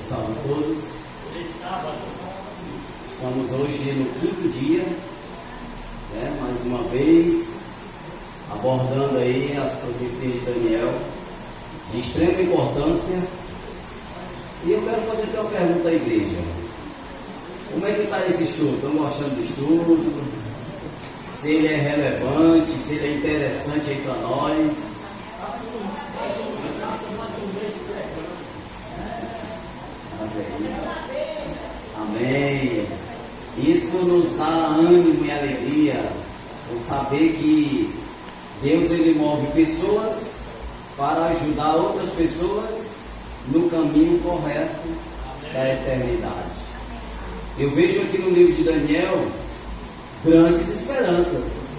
salve a todos. Estamos hoje no quinto dia, mais uma vez, abordando aí as profecias de Daniel, de extrema importância. E eu quero fazer aqui uma pergunta à igreja. Como é que está esse estudo? Estão gostando do estudo? Se ele é relevante, se ele é interessante aí para nós? Amém. Isso nos dá ânimo e alegria, por saber que Deus ele move pessoas para ajudar outras pessoas no caminho correto da eternidade. Eu vejo aqui no livro de Daniel grandes esperanças.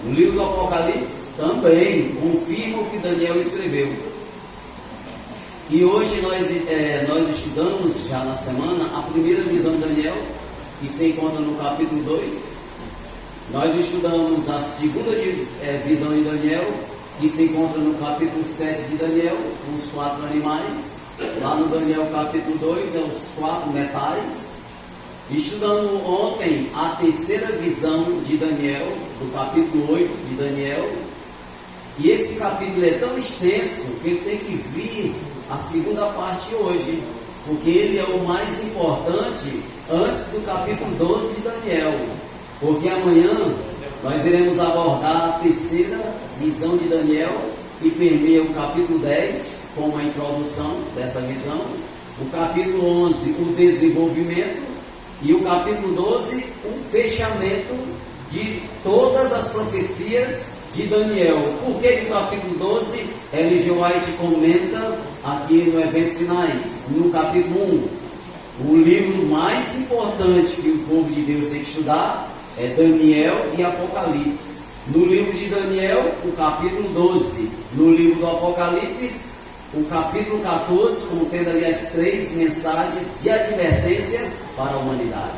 No livro do Apocalipse também confirma o que Daniel escreveu. E hoje nós estudamos já na semana a primeira visão de Daniel, que se encontra no capítulo 2. Nós estudamos a segunda visão de Daniel, que se encontra no capítulo 7 de Daniel, com os 4 animais. Lá no Daniel capítulo 2, os 4 metais. Estudamos ontem a terceira visão de Daniel, do capítulo 8 de Daniel. E esse capítulo é tão extenso que ele tem que vir a segunda parte hoje, porque ele é o mais importante antes do capítulo 12 de Daniel. Porque amanhã nós iremos abordar a terceira visão de Daniel, que permeia o capítulo 10, como a introdução dessa visão, o capítulo 11, o desenvolvimento, e o capítulo 12, o fechamento de todas as profecias de Daniel. Por que no capítulo 12, Ellen G. White comenta aqui no Eventos Finais, no capítulo 1, o livro mais importante que o povo de Deus tem que estudar é Daniel e Apocalipse. No livro de Daniel, o capítulo 12. No livro do Apocalipse, o capítulo 14, contendo ali as 3 mensagens de advertência para a humanidade.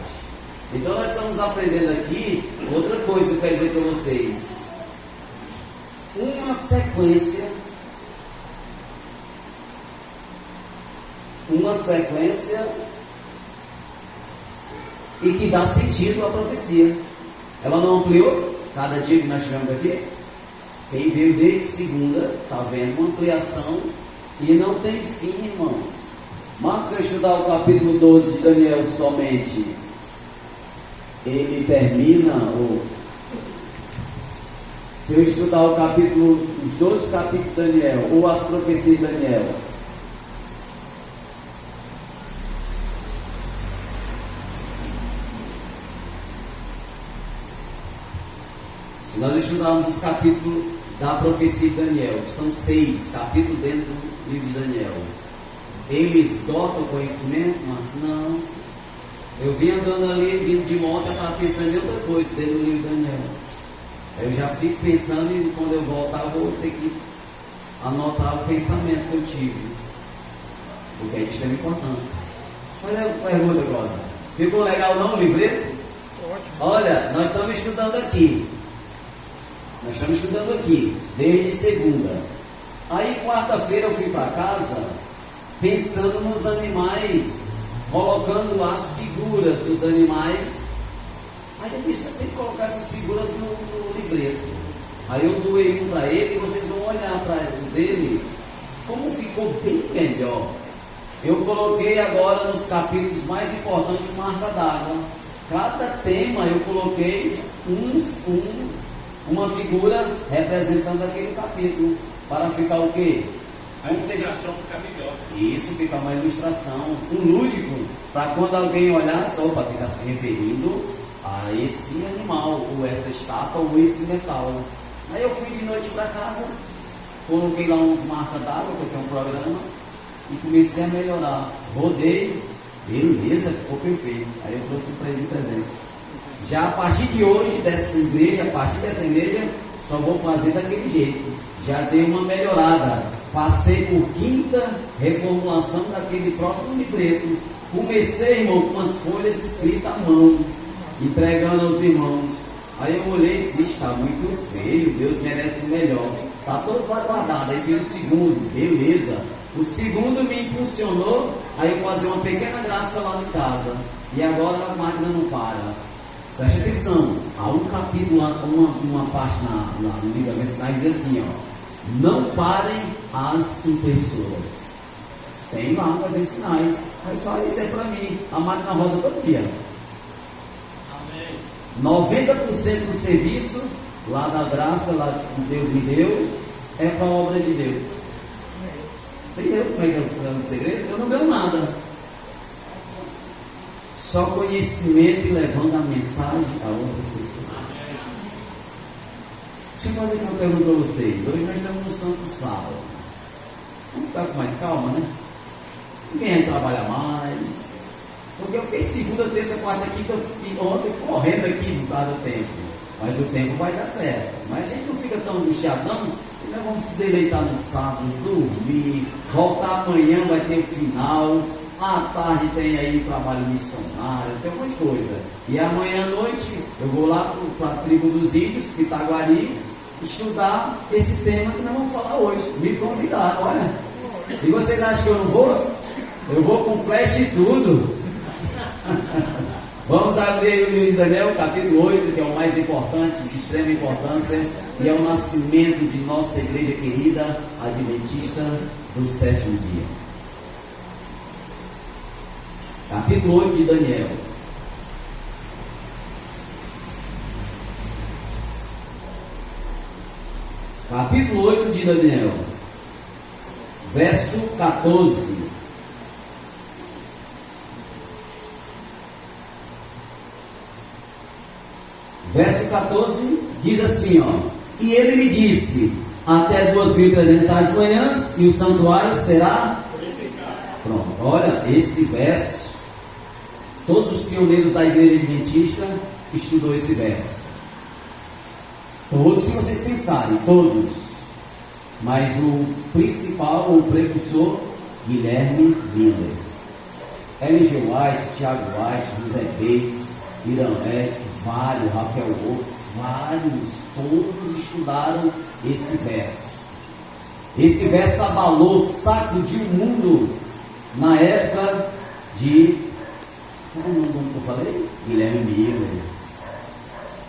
Então nós estamos aprendendo aqui outra coisa que eu quero dizer para vocês. Uma sequência e que dá sentido à profecia. Ela não ampliou cada dia que nós tivemos aqui? Quem veio desde segunda está vendo uma ampliação e não tem fim, irmãos. Mas se eu estudar o capítulo 12 de Daniel somente, ele termina, ou se eu estudar o capítulo, os 12 capítulos de Daniel, ou as profecias de Daniel, se nós estudarmos os capítulos da profecia de Daniel, que são 6 capítulos dentro do livro de Daniel, ele esgota o conhecimento? Mas não. Eu vim andando ali, vindo de moto, já estava pensando em outra coisa dentro do livro de Daniel. Eu já fico pensando e quando eu voltar eu vou ter que anotar o pensamento que eu tive, porque é de extrema importância. Olha a pergunta, Rosa. Ficou legal não o livreto? Ótimo. Olha, nós estamos estudando aqui. Desde segunda. Aí quarta-feira eu fui para casa pensando nos animais, colocando as figuras dos animais. Aí eu disse, eu tenho que colocar essas figuras no livreto. Aí eu doei um para ele e vocês vão olhar para o dele, como ficou bem melhor. Eu coloquei agora nos capítulos mais importantes marca d'água. Cada tema eu coloquei uma figura representando aquele capítulo, para ficar o quê? A ilustração fica melhor. Isso, fica uma ilustração, um lúdico, para quando alguém olhar, opa, fica se referindo a esse animal, ou essa estátua, ou esse metal. Aí eu fui de noite para casa, coloquei lá uns marcas d'água, porque é um programa, e comecei a melhorar. Rodei, beleza, ficou perfeito. Aí eu trouxe para ele de presente. Já a partir de hoje, a partir dessa igreja, só vou fazer daquele jeito. Já dei uma melhorada. Passei por 5ª reformulação daquele próprio livreto. Comecei, irmão, com umas folhas escritas à mão, entregando aos irmãos. Aí eu olhei e disse, está muito feio, Deus merece o melhor. Está todos lá guardados. Aí fiz o segundo, beleza. O segundo me impulsionou aí eu fazia uma pequena gráfica lá em casa, e agora a máquina não para. Preste atenção, há um capítulo, uma parte no livro da mensagem diz assim, ó: não parem as impressoras. Tem lá para ver sinais, mas só isso é para mim, a máquina roda todo dia. 90% do serviço lá da gráfica, lá que Deus me deu, é para a obra de Deus. Entendeu como é que é o segredo? Eu não ganho nada. Só conhecimento e levando a mensagem a outras pessoas. Deixa eu fazer uma pergunta para vocês. Hoje nós estamos no Santo Sábado. Vamos ficar com mais calma, né? Ninguém vai trabalhar mais. Porque eu fiquei segunda, terça, quarta, quinta e ontem correndo aqui por causa do tempo. Mas o tempo vai dar certo. Mas a gente não fica tão angustiadão. Nós vamos se deleitar no sábado, dormir, voltar amanhã, vai ter o final. À tarde tem aí o trabalho missionário, tem um monte de coisa. E amanhã à noite eu vou lá para a tribo dos índios, Pitaguari, estudar esse tema que nós vamos falar hoje. Me convidaram, olha. E vocês acham que eu não vou? Eu vou com flash e tudo. Vamos abrir o livro de Daniel, capítulo 8, que é o mais importante, de extrema importância, e é o nascimento de nossa igreja querida, adventista do sétimo dia. Capítulo 8 de Daniel. Capítulo 8 de Daniel, verso 14. Verso 14 diz assim, ó: e ele me disse, até 2.300 manhãs, e o santuário será purificado. Pronto, olha, esse verso, todos os pioneiros da igreja adventista estudou esse verso. Todos que vocês pensarem, todos. Mas o principal, o precursor, Guilherme Miller. L.G. White, Tiago White, José Bates, Irã F, vários, Rafael Oaks, vários, todos estudaram esse verso. Esse verso abalou, sacudiu o mundo na época de... Qual é o nome que eu falei? Guilherme Miller.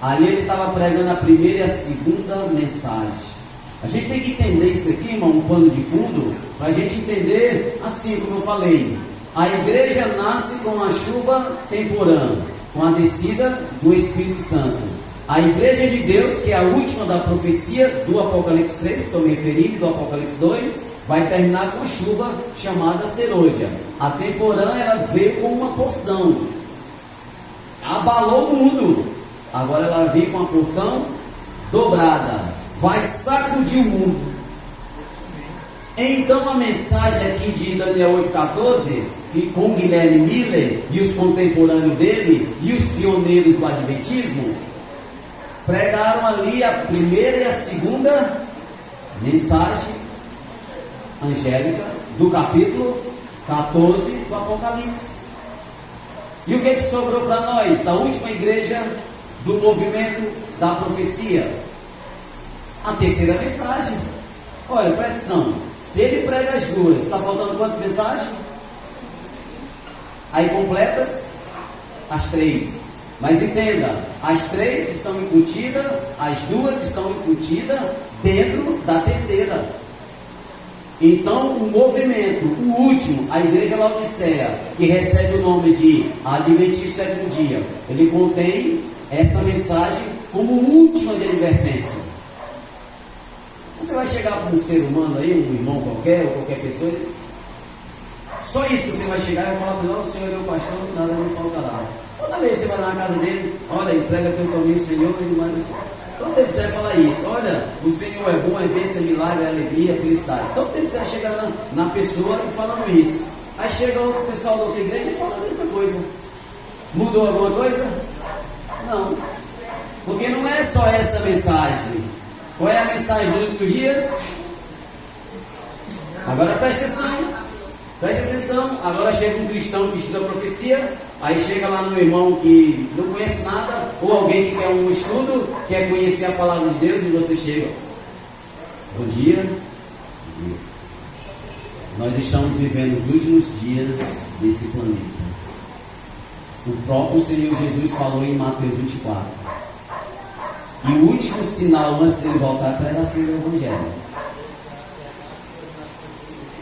Ali ele estava pregando a primeira e a segunda mensagem. A gente tem que entender isso aqui, irmão, um pano de fundo, para a gente entender, assim como eu falei, a igreja nasce com a chuva temporã, com a descida do Espírito Santo. A igreja de Deus, que é a última da profecia do Apocalipse 3, que estou me referindo, do Apocalipse 2, vai terminar com a chuva chamada serôdia. A temporã, ela veio com uma porção, abalou o mundo. Agora ela veio com uma porção dobrada, vai sacudir o mundo. Então a mensagem aqui de Daniel 8,14, que com Guilherme Miller e os contemporâneos dele e os pioneiros do adventismo pregaram ali a primeira e a segunda mensagem angélica do capítulo 14 do Apocalipse. E o que sobrou para nós? A última igreja do movimento da profecia, a terceira mensagem. Olha, presta atenção, se ele prega as duas, está faltando quantas mensagens? Aí completas as três. Mas entenda, as três estão incutidas, as duas estão incutidas dentro da terceira. Então o movimento, o último, a igreja Laodiceia, que recebe o nome de Adventista do Sétimo Dia, ele contém essa mensagem como última de advertência. Você vai chegar para um ser humano aí, um irmão qualquer, ou qualquer pessoa, só isso que você vai chegar e vai falar para ele: ó, o Senhor é meu pastor, nada me faltará. Toda vez que você vai lá na casa dele, olha, entrega teu caminho, Senhor, ele vai. Todo tempo você vai falar isso: olha, o Senhor é bom, é bênção, é milagre, é alegria, é felicidade. Todo tempo você vai chegar na pessoa e falando isso. Aí chega outro pessoal da outra igreja e fala a mesma coisa. Mudou alguma coisa? Não. Porque não é só essa mensagem. Qual é a mensagem dos últimos dias? Agora preste atenção. Preste atenção. Agora chega um cristão que estuda a profecia. Aí chega lá no irmão que não conhece nada, ou alguém que quer um estudo, quer conhecer a palavra de Deus, e você chega: bom dia. Bom dia. Nós estamos vivendo os últimos dias desse planeta. O próprio Senhor Jesus falou em Mateus 24. E o último sinal antes dele voltar para ser o Evangelho.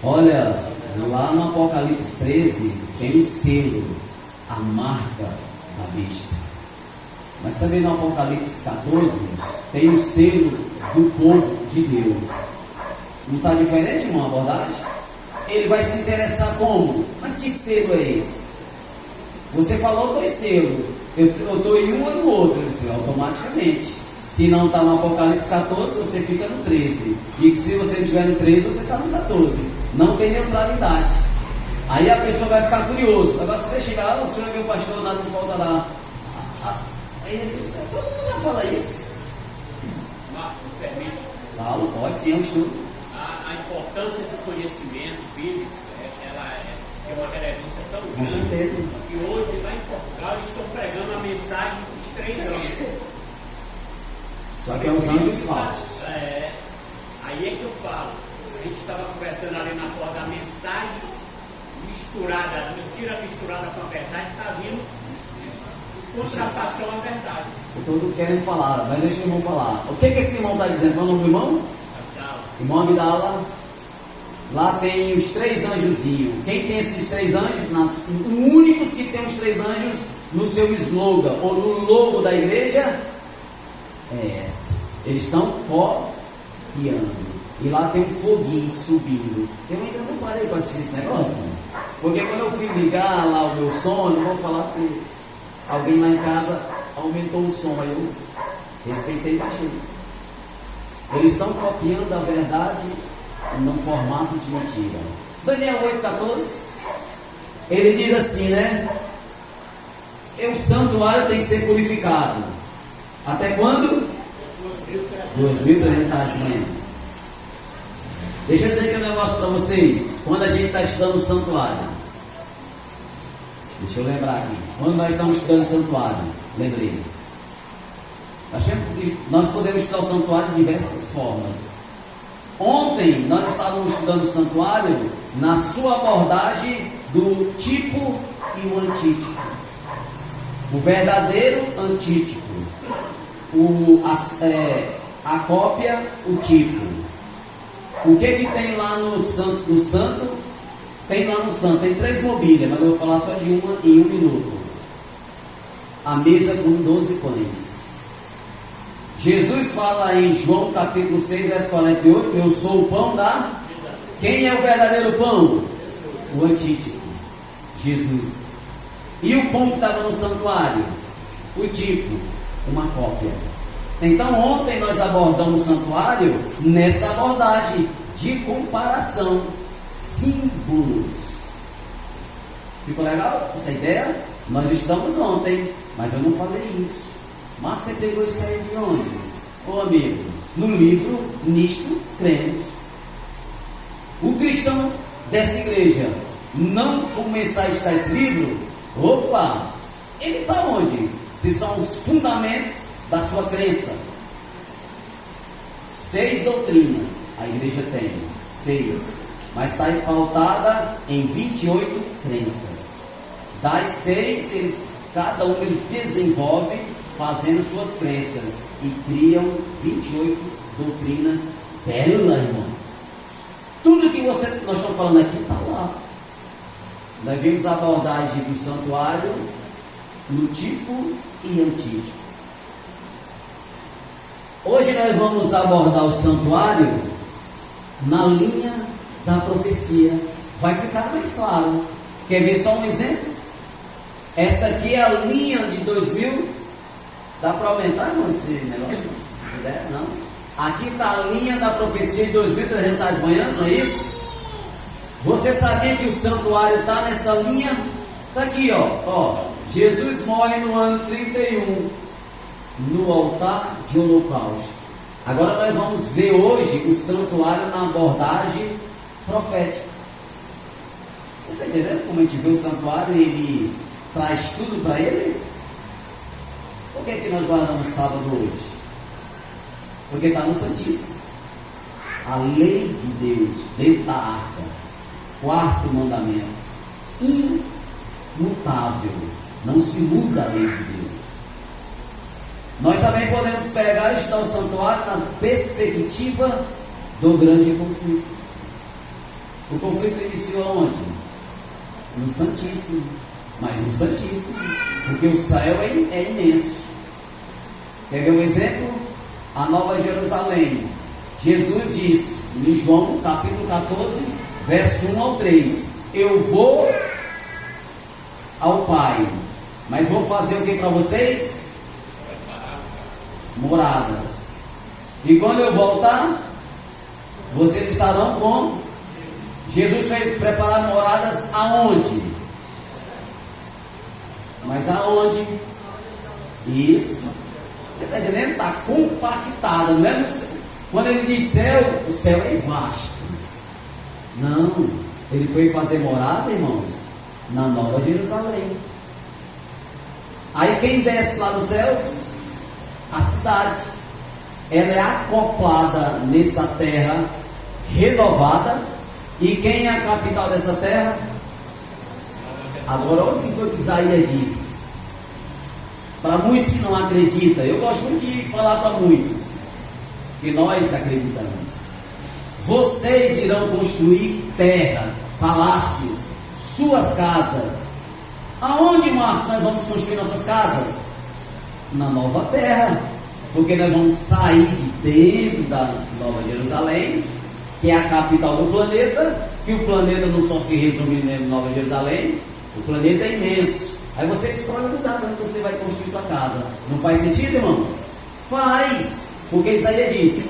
Olha, lá no Apocalipse 13 tem o selo, a marca da besta. Mas também no Apocalipse 14 tem o selo do povo de Deus. Não está diferente uma abordagem? Ele vai se interessar como? Mas que selo é esse? Você falou 2 selos. Eu estou em um ou no outro. Eu disse, automaticamente. Se não está no Apocalipse 14, você fica no 13. E se você não estiver no 13, você está no 14. Não tem neutralidade. Aí a pessoa vai ficar curioso. Agora se você chegar, o senhor é meu pastor, nada me faltará. Todo mundo já fala isso. Marco, permite? Falo, pode sim, é um estudo. A importância do conhecimento bíblico, ela é uma relevância tão Com grande. certeza. Que hoje, lá em Portugal, eles estão pregando a mensagem dos 3 anos. Só que é os anjos falsos. Aí é que eu falo. A gente estava conversando ali na porta da mensagem misturada, mentira misturada com a verdade, está vindo contrafação à verdade. Eu estou querendo falar, mas deixa o irmão falar. O que esse irmão está dizendo? Qual é o nome do irmão? Irmão Abdala. Lá tem os 3 anjozinhos. Quem tem esses 3 anjos? Os únicos que tem os 3 anjos no seu slogan ou no logo da igreja é essa. Eles estão copiando. E lá tem um foguinho subindo. Eu ainda não parei para assistir esse negócio, né? Porque quando eu fui ligar lá o meu som, eu vou falar que alguém lá em casa aumentou o som. Aí eu respeitei e baixei. Eles estão copiando a verdade num formato de mentira. Daniel 8,14, ele diz assim, né? O santuário tem que ser purificado. Até quando? 2.300 manhãs. Deixa eu dizer aqui um negócio para vocês. Quando a gente está estudando o santuário, deixa eu lembrar aqui. Quando nós estamos estudando o santuário, lembrei. Nós podemos estudar o santuário de diversas formas. Ontem nós estávamos estudando o santuário na sua abordagem do tipo e o antítipo. O verdadeiro antítipo. A cópia, o tipo. O que tem lá no santo? Tem lá no santo, tem 3 mobílias, mas eu vou falar só de uma em 1 minuto. A mesa com 12 pães. Jesus fala em João capítulo 6, verso 48, eu sou o pão da... Quem é o verdadeiro pão? O antítipo, Jesus. E o pão que estava no santuário? O tipo, uma cópia. Então ontem nós abordamos o santuário nessa abordagem de comparação, símbolos. Ficou legal essa ideia? Nós estamos ontem, mas eu não falei isso. Mas você pegou isso aí de onde? Ô amigo, no livro Nisto Cremos. O cristão dessa igreja não começar a estudar esse livro, opa, ele está onde? Se são os fundamentos da sua crença. 6 doutrinas a igreja tem, 6, mas está pautada em 28 crenças. Das 6, cada um ele desenvolve fazendo suas crenças e criam 28 doutrinas dela, irmão. Tudo que nós estamos falando aqui está lá. Nós vimos a abordagem do santuário no tipo e antítipo. Hoje nós vamos abordar o santuário na linha da profecia. Vai ficar mais claro. Quer ver só um exemplo? Essa aqui é a linha de 2000. Dá para aumentar, irmão, esse negócio? Se puder, não. Aqui está a linha da profecia de 2.300 manhãs, não é isso? Você sabia que o santuário está nessa linha? Está aqui, ó. Jesus morre no ano 31, no altar de holocausto. Agora nós vamos ver hoje o santuário na abordagem profética. Você está entendendo como a gente vê o santuário e ele traz tudo para ele? Por que nós guardamos sábado hoje? Porque está no Santíssimo. A lei de Deus dentro da arca. Quarto mandamento: imutável, não se muda a lei de Deus. Nós também podemos pegar e estudar o santuário na perspectiva do grande conflito. O conflito iniciou aonde? No Santíssimo. Mas no Santíssimo, porque o céu é imenso. Quer ver um exemplo? A Nova Jerusalém. Jesus disse em João capítulo 14, verso 1 ao 3: eu vou ao Pai, mas vou fazer o que para vocês? Moradas. E quando eu voltar, vocês estarão com... Jesus foi preparar moradas aonde? Mas aonde? Isso. Você está entendendo? Está compactada, não é no céu. Quando ele diz céu, o céu é vasto. Não, ele foi fazer morada, irmãos, na Nova Jerusalém. Aí quem desce lá dos céus? A cidade. Ela é acoplada nessa terra renovada. E quem é a capital dessa terra? Agora olha o que foi que Isaías disse. Para muitos que não acreditam, eu gosto muito de falar para muitos, que nós acreditamos. Vocês irão construir terra, palácios, suas casas. Aonde, Marcos, nós vamos construir nossas casas? Na nova terra. Porque nós vamos sair de dentro da Nova Jerusalém, que é a capital do planeta, que o planeta não só se resume em Nova Jerusalém, o planeta é imenso. Aí você escolhe o lugar onde você vai construir sua casa. Não faz sentido, irmão? Faz, porque Isaías disse: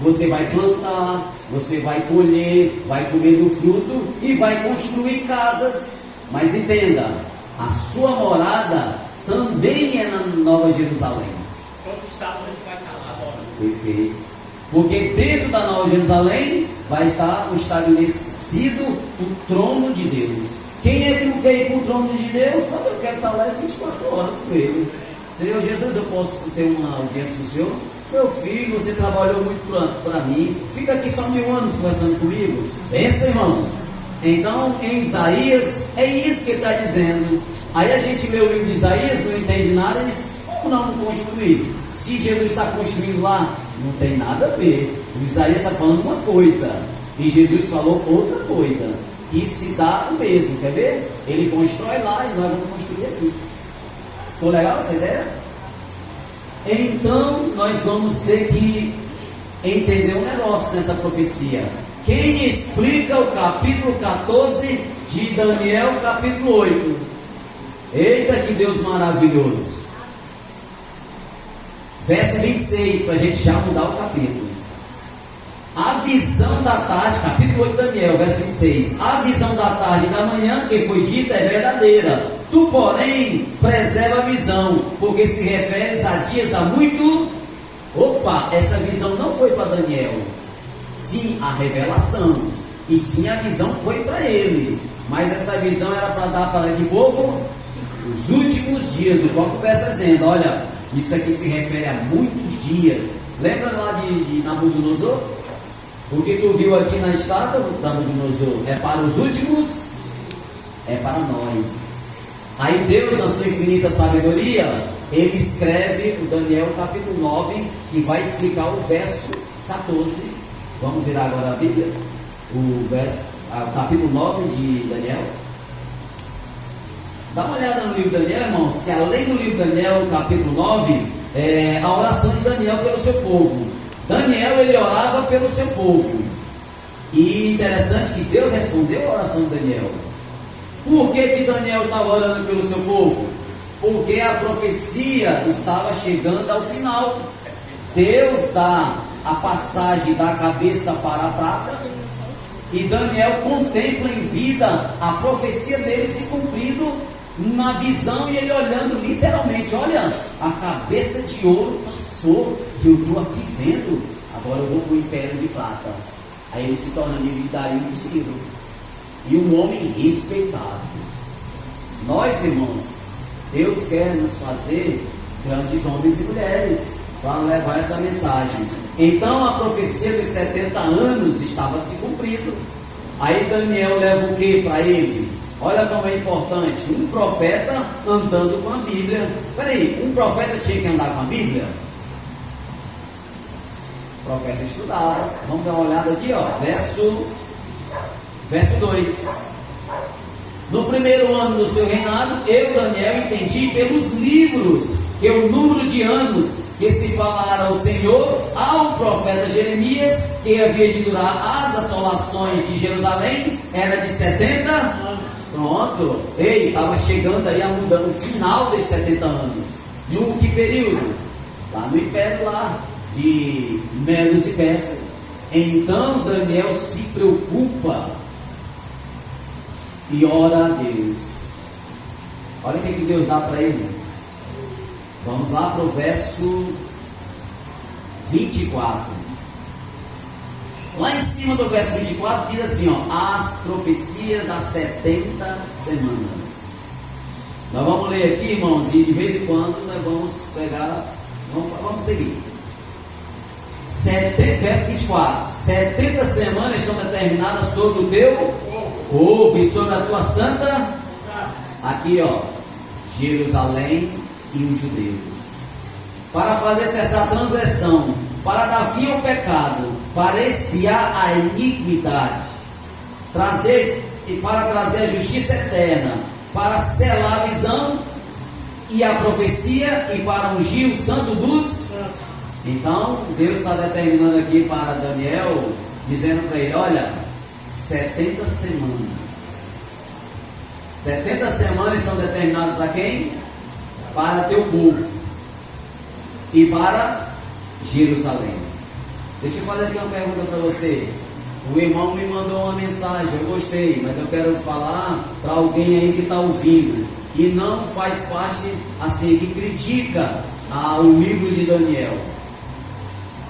você vai plantar, você vai colher, vai comer do fruto e vai construir casas. Mas entenda, a sua morada também é na Nova Jerusalém. Todo sábado a gente vai estar lá agora. Perfeito. Porque dentro da Nova Jerusalém vai estar estabelecido o trono de Deus. Quem é que não quer ir para o trono de Deus? Fala, eu quero estar lá 24 horas com ele. Senhor Jesus, eu posso ter uma audiência com o Senhor? Meu filho, você trabalhou muito para mim. Fica aqui só 1000 anos conversando comigo. Pensa, irmãos. Então, em Isaías, é isso que ele está dizendo. Aí a gente lê o livro de Isaías, não entende nada, e diz: como não construir? Se Jesus está construindo lá, não tem nada a ver. O Isaías está falando uma coisa, e Jesus falou outra coisa. E se dá o mesmo, quer ver? Ele constrói lá e nós vamos construir aqui. Ficou legal essa ideia? Então, nós vamos ter que entender um negócio nessa profecia. Quem explica o capítulo 14 de Daniel, capítulo 8? Eita, que Deus maravilhoso! Verso 26, para a gente já mudar o capítulo. A visão da tarde, capítulo 8 de Daniel, verso 26. A visão da tarde e da manhã que foi dita é verdadeira. Tu, porém, preserva a visão, porque se referes a dias há muito. Opa, essa visão não foi para Daniel. Sim, a revelação. E sim, a visão foi para ele. Mas essa visão era para dar para que povo? Os últimos dias. O próprio verso está dizendo: olha, isso aqui se refere a muitos dias. Lembra lá de Nabucodonosor? O que tu viu aqui na estátua, Nabucodonosor, é para os últimos? É para nós. Aí Deus, na sua infinita sabedoria, ele escreve o Daniel capítulo 9, que vai explicar o verso 14. Vamos virar agora a Bíblia, o capítulo 9 de Daniel. Dá uma olhada no livro de Daniel, irmãos, que além do livro de Daniel, capítulo 9, é a oração de Daniel pelo seu povo. Daniel, ele orava pelo seu povo. E interessante que Deus respondeu a oração de Daniel. Por que Daniel estava orando pelo seu povo? Porque a profecia estava chegando ao final. Deus dá a passagem da cabeça para a prata, e Daniel contempla em vida a profecia dele se cumprindo na visão, e ele olhando literalmente: olha, a cabeça de ouro passou, eu estou aqui vendo, agora eu vou para o império de prata. Aí ele se torna amigo do Ciro, e um homem respeitado. Nós, irmãos, Deus quer nos fazer grandes homens e mulheres para levar essa mensagem. Então a profecia dos 70 anos estava se cumprindo. Aí Daniel leva o que para ele? Olha como é importante, um profeta andando com a Bíblia. Peraí, um profeta tinha que andar com a Bíblia? O profeta estudava. Vamos dar uma olhada aqui, ó, verso 2. No primeiro ano do seu reinado, eu, Daniel, entendi pelos livros que o número de anos que se falara ao Senhor, ao profeta Jeremias, que havia de durar as assolações de Jerusalém, era de 70 anos. Pronto. Ei, estava chegando aí a mudança, o final desses 70 anos. No que período? Lá no império lá, de Medos e Persas. Então Daniel se preocupa e ora a Deus. Olha o que Deus dá para ele. Vamos lá para o verso 24. Lá em cima do verso 24 diz assim, ó, as profecias das 70 semanas. Nós vamos ler aqui, irmãos, e de vez em quando nós vamos pegar, vamos seguir. Verso 24. 70 semanas estão determinadas sobre o teu povo e sobre a tua santa. Aqui, ó, Jerusalém e os judeus, para fazer cessar a transgressão, para dar fim ao pecado, para expiar a iniquidade, para trazer a justiça eterna, para selar a visão e a profecia e para ungir o santo dos. Então Deus está determinando aqui para Daniel, dizendo para ele, olha, 70 semanas. 70 semanas são determinadas para quem? Para teu povo e para Jerusalém. Deixa eu fazer aqui uma pergunta para você. O irmão me mandou uma mensagem, eu gostei, mas eu quero falar para alguém aí que está ouvindo, que não faz parte, assim, que critica o livro de Daniel.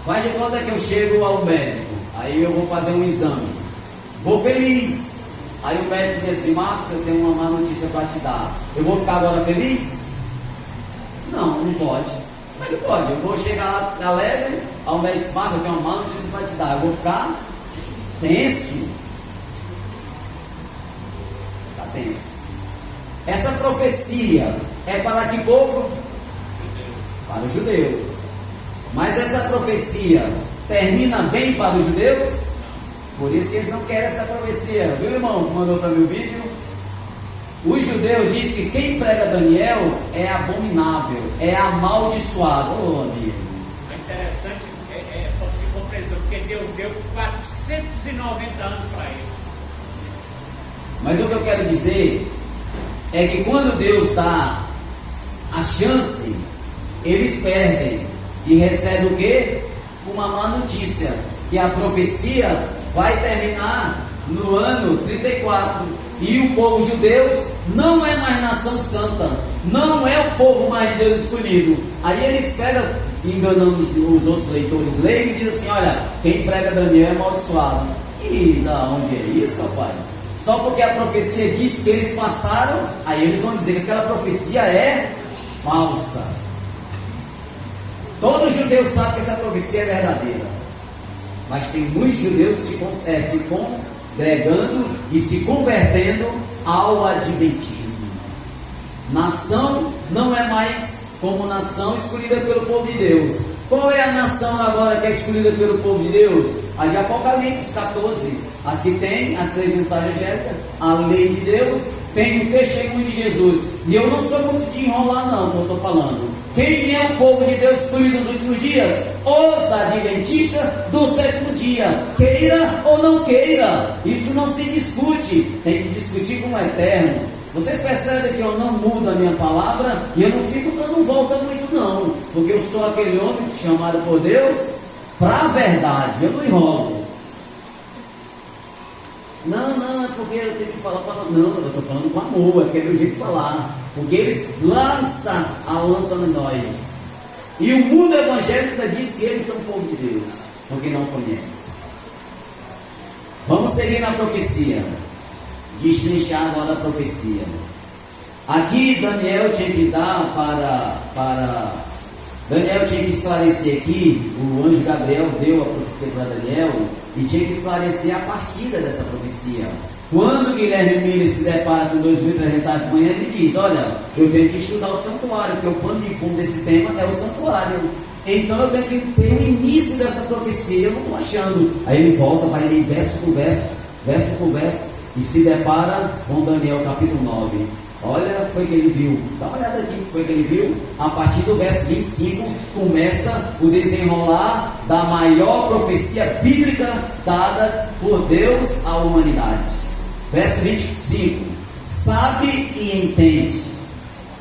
Faz de conta que eu chego ao médico, aí eu vou fazer um exame, vou feliz. Aí o médico diz assim, Marcos, eu tenho uma má notícia para te dar. Eu vou ficar agora feliz? Não, não pode. Como é que pode? Eu vou chegar lá alegre, ao médico diz, Marcos, eu tenho uma má notícia para te dar. Eu vou ficar tenso. Está tenso. Essa profecia é para que povo? Para os judeus. Mas essa profecia termina bem para os judeus? Por isso que eles não querem essa profecia. Viu, irmão, que mandou para mim o vídeo? O judeu diz que quem prega Daniel é abominável, é amaldiçoado. Ô, amigo. É interessante, falta de compreensão, porque Deus deu 490 anos para ele. Mas o que eu quero dizer é que quando Deus dá a chance, eles perdem e recebem o quê? Uma má notícia, que a profecia vai terminar no ano 34. E o povo judeu não é mais nação santa, não é o povo mais de Deus escolhido. Aí eles pegam, enganando os outros leitores leigos, e dizem assim, olha, quem prega Daniel é amaldiçoado. E da onde é isso, rapaz? Só porque a profecia diz que eles passaram, aí eles vão dizer que aquela profecia é falsa. Todo judeu sabe que essa profecia é verdadeira. Mas tem muitos judeus se congregando e se convertendo ao adventismo. Nação não é mais como nação escolhida pelo povo de Deus. Qual é a nação agora que é escolhida pelo povo de Deus? A de Apocalipse 14. As que tem as 3 mensagens angélicas, a lei de Deus, tem o testemunho de Jesus. E eu não sou muito de enrolar não, como eu estou falando. Quem é o povo de Deus escolhido nos últimos dias? Os adventistas do 7º dia. Queira ou não queira, isso não se discute. Tem que discutir com o Eterno. Vocês percebem que eu não mudo a minha palavra e eu não fico dando volta muito não, porque eu sou aquele homem chamado por Deus para a verdade, eu não enrolo. Não, é porque eu tenho que falar para... Não, eu estou falando com amor, é aquele jeito de falar, porque eles lançam a lança em nós. E o mundo evangélico ainda diz que eles são povo de Deus, porque não conhece. Vamos seguir na profecia. Destrinchar agora a profecia. Aqui Daniel tinha que dar Daniel tinha que esclarecer aqui. O anjo Gabriel deu a profecia para Daniel e tinha que esclarecer a partida dessa profecia. Quando Guilherme Miller se depara com 2.300 de manhã, ele diz: olha, eu tenho que estudar o santuário, porque o pano de fundo desse tema é o santuário. Então eu tenho que ter o início dessa profecia. Eu não estou achando. Aí ele volta, vai ler verso por verso, e se depara com Daniel capítulo 9. Olha o que foi que ele viu. Dá uma olhada aqui o que foi que ele viu. A partir do verso 25 começa o desenrolar da maior profecia bíblica dada por Deus à humanidade. Verso 25: sabe e entende,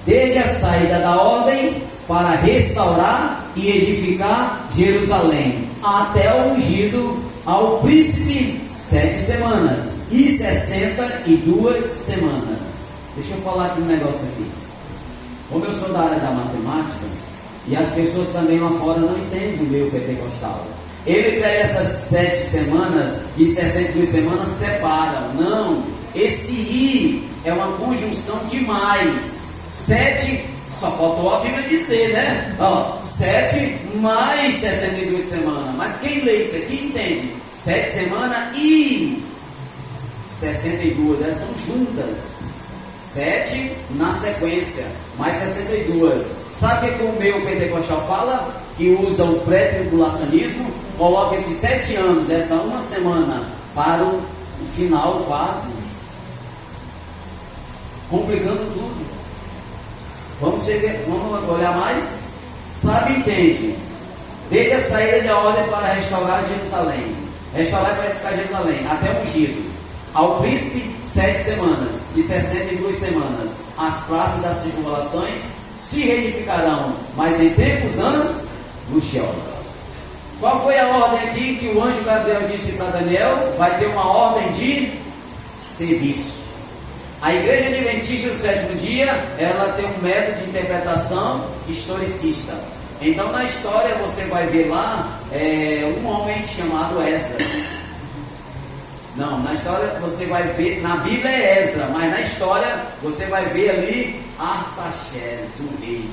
desde a saída da ordem para restaurar e edificar Jerusalém, até o ungido ao príncipe 7 semanas e 62 semanas. Deixa eu falar aqui um negócio aqui. Como eu sou da área da matemática, e as pessoas também lá fora não entendem o meio pentecostal, ele pega essas 7 semanas e 62 semanas separam. Não, esse I é uma conjunção de mais. 7, só faltou a Bíblia dizer, né? 7 mais 62 semanas. Mas quem lê isso aqui entende. 7 semanas e 62, elas são juntas. 7 na sequência, mais 62. Sabe o que o meio pentecostal fala? Que usa o pré-tribulacionismo, coloca esses 7 anos, essa uma semana, para o final quase, complicando tudo. Vamos olhar mais? Sabe e entende, desde a saída de ordem para restaurar Jerusalém, restaurar para edificar Jerusalém, até o ungido, ao príncipe 7 semanas e 62 semanas, as praças das tribulações se reedificarão, mas em tempos angustiosos. Qual foi a ordem aqui que o anjo Gabriel disse para Daniel? Vai ter uma ordem de serviço. A igreja adventista do sétimo dia, ela tem um método de interpretação historicista. Então na história você vai ver lá um homem chamado Esdras. Não, na história você vai ver, na Bíblia é Esdras, mas na história você vai ver ali Artaxerxes, um rei,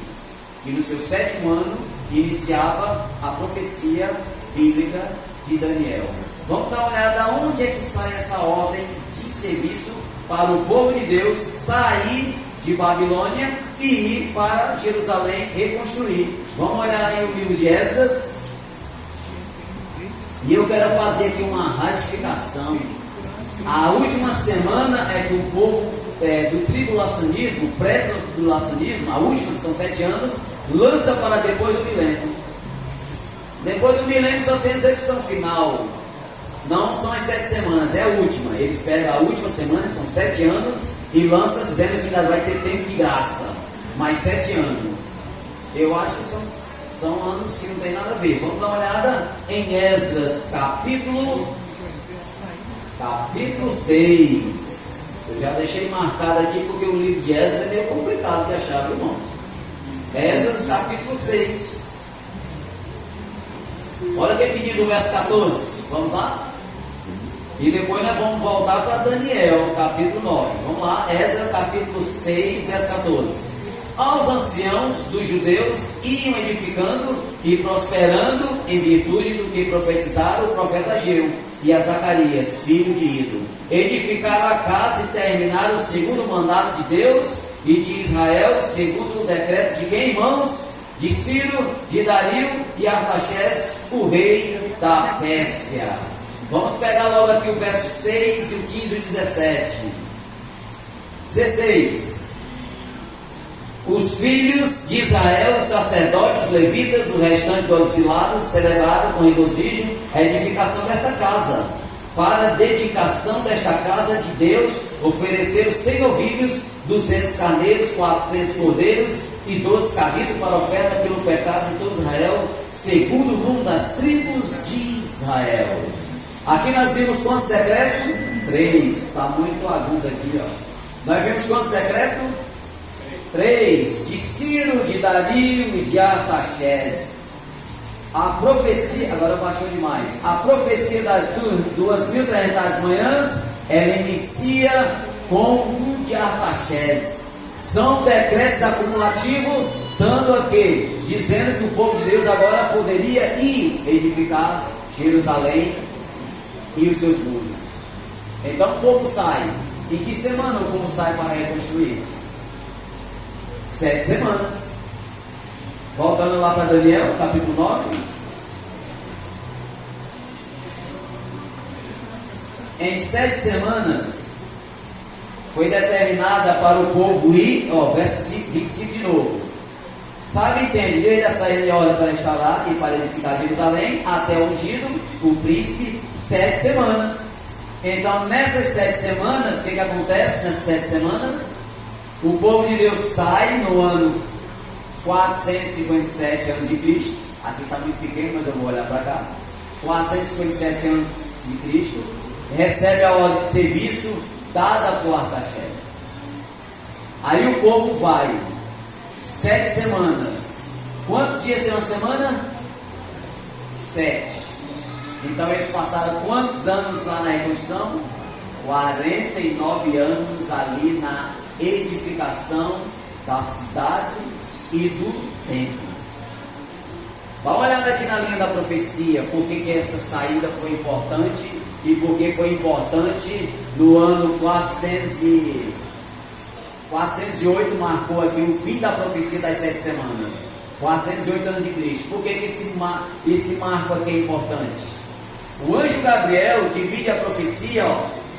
que no seu 7º ano iniciava a profecia bíblica de Daniel. Vamos dar uma olhada onde é que sai essa ordem de serviço para o povo de Deus sair de Babilônia e ir para Jerusalém reconstruir. Vamos olhar aí o livro de Esdras. E eu quero fazer aqui uma ratificação. A última semana é que o povo do tribulacionismo, pré-tribulacionismo, a última, que são 7 anos, lança para depois do milênio. Depois do milênio só tem a execução final. Não são as 7 semanas, é a última. Eles pegam a última semana, que são 7 anos, e lançam dizendo que ainda vai ter tempo de graça. Mais 7 anos. Eu acho que são anos que não tem nada a ver. Vamos dar uma olhada em Esdras, capítulo 6. Eu já deixei marcado aqui porque o livro de Esdras é meio complicado de achar, viu, irmão? Esdras, capítulo 6. Olha o que diz o verso 14. Vamos lá? E depois nós vamos voltar para Daniel, capítulo 9. Vamos lá, Esdras, capítulo 6, verso 14. Aos anciãos dos judeus iam edificando e prosperando em virtude do que profetizaram o profeta Ageu e a Zacarias, filho de Ido. Edificaram a casa e terminaram o segundo mandato de Deus e de Israel, segundo o decreto de quem, irmãos? De Ciro, de Dario e Artaxerxes, o rei da Pérsia. Vamos pegar logo aqui o verso 6, e o 15 e o 17. 16. Os filhos de Israel, os sacerdotes, os levitas, o restante dos exilados, celebraram com regozijo a edificação desta casa. Para a dedicação desta casa de Deus, ofereceram 100 novilhos, 200 carneiros, 400 cordeiros e 12 cabritos para oferta pelo pecado de todo Israel, segundo o número das tribos de Israel. Aqui nós vimos quantos decretos? 3. Está muito agudo aqui, ó. Nós vimos quantos decretos? 3. De Ciro, de Dario e de Artaxerxes. A profecia, agora baixou demais. A profecia das 2.300 manhãs, ela inicia com o de Artaxerxes. São decretos acumulativos, dando aqui, dizendo que o povo de Deus agora poderia ir edificar Jerusalém e os seus muros. Então o povo sai. Em que semana o povo sai para reconstruir? 7 semanas. Voltando lá para Daniel, capítulo 9. Em 7 semanas foi determinada para o povo ir, verso 25 de novo. Sabe, entende, desde a saída de hora para restaurar e para edificar Jerusalém, até o ungido, o príncipe, 7 semanas. Então, nessas 7 semanas, o que acontece nessas 7 semanas? O povo de Deus sai no ano 457 anos de Cristo. Aqui está muito pequeno, mas eu vou olhar para cá. 457 anos de Cristo. Recebe a ordem de serviço dada por Artaxerxes. Aí o povo vai 7 semanas. Quantos dias tem uma semana? 7. Então eles passaram quantos anos lá na reconstrução? 49 anos ali na edificação da cidade e do templo. Dá uma olhada aqui na linha da profecia, por que essa saída foi importante e por que foi importante no ano 408, marcou aqui o fim da profecia das 7 semanas. 408 anos de Cristo. Por que esse marco aqui é importante? O anjo Gabriel divide a profecia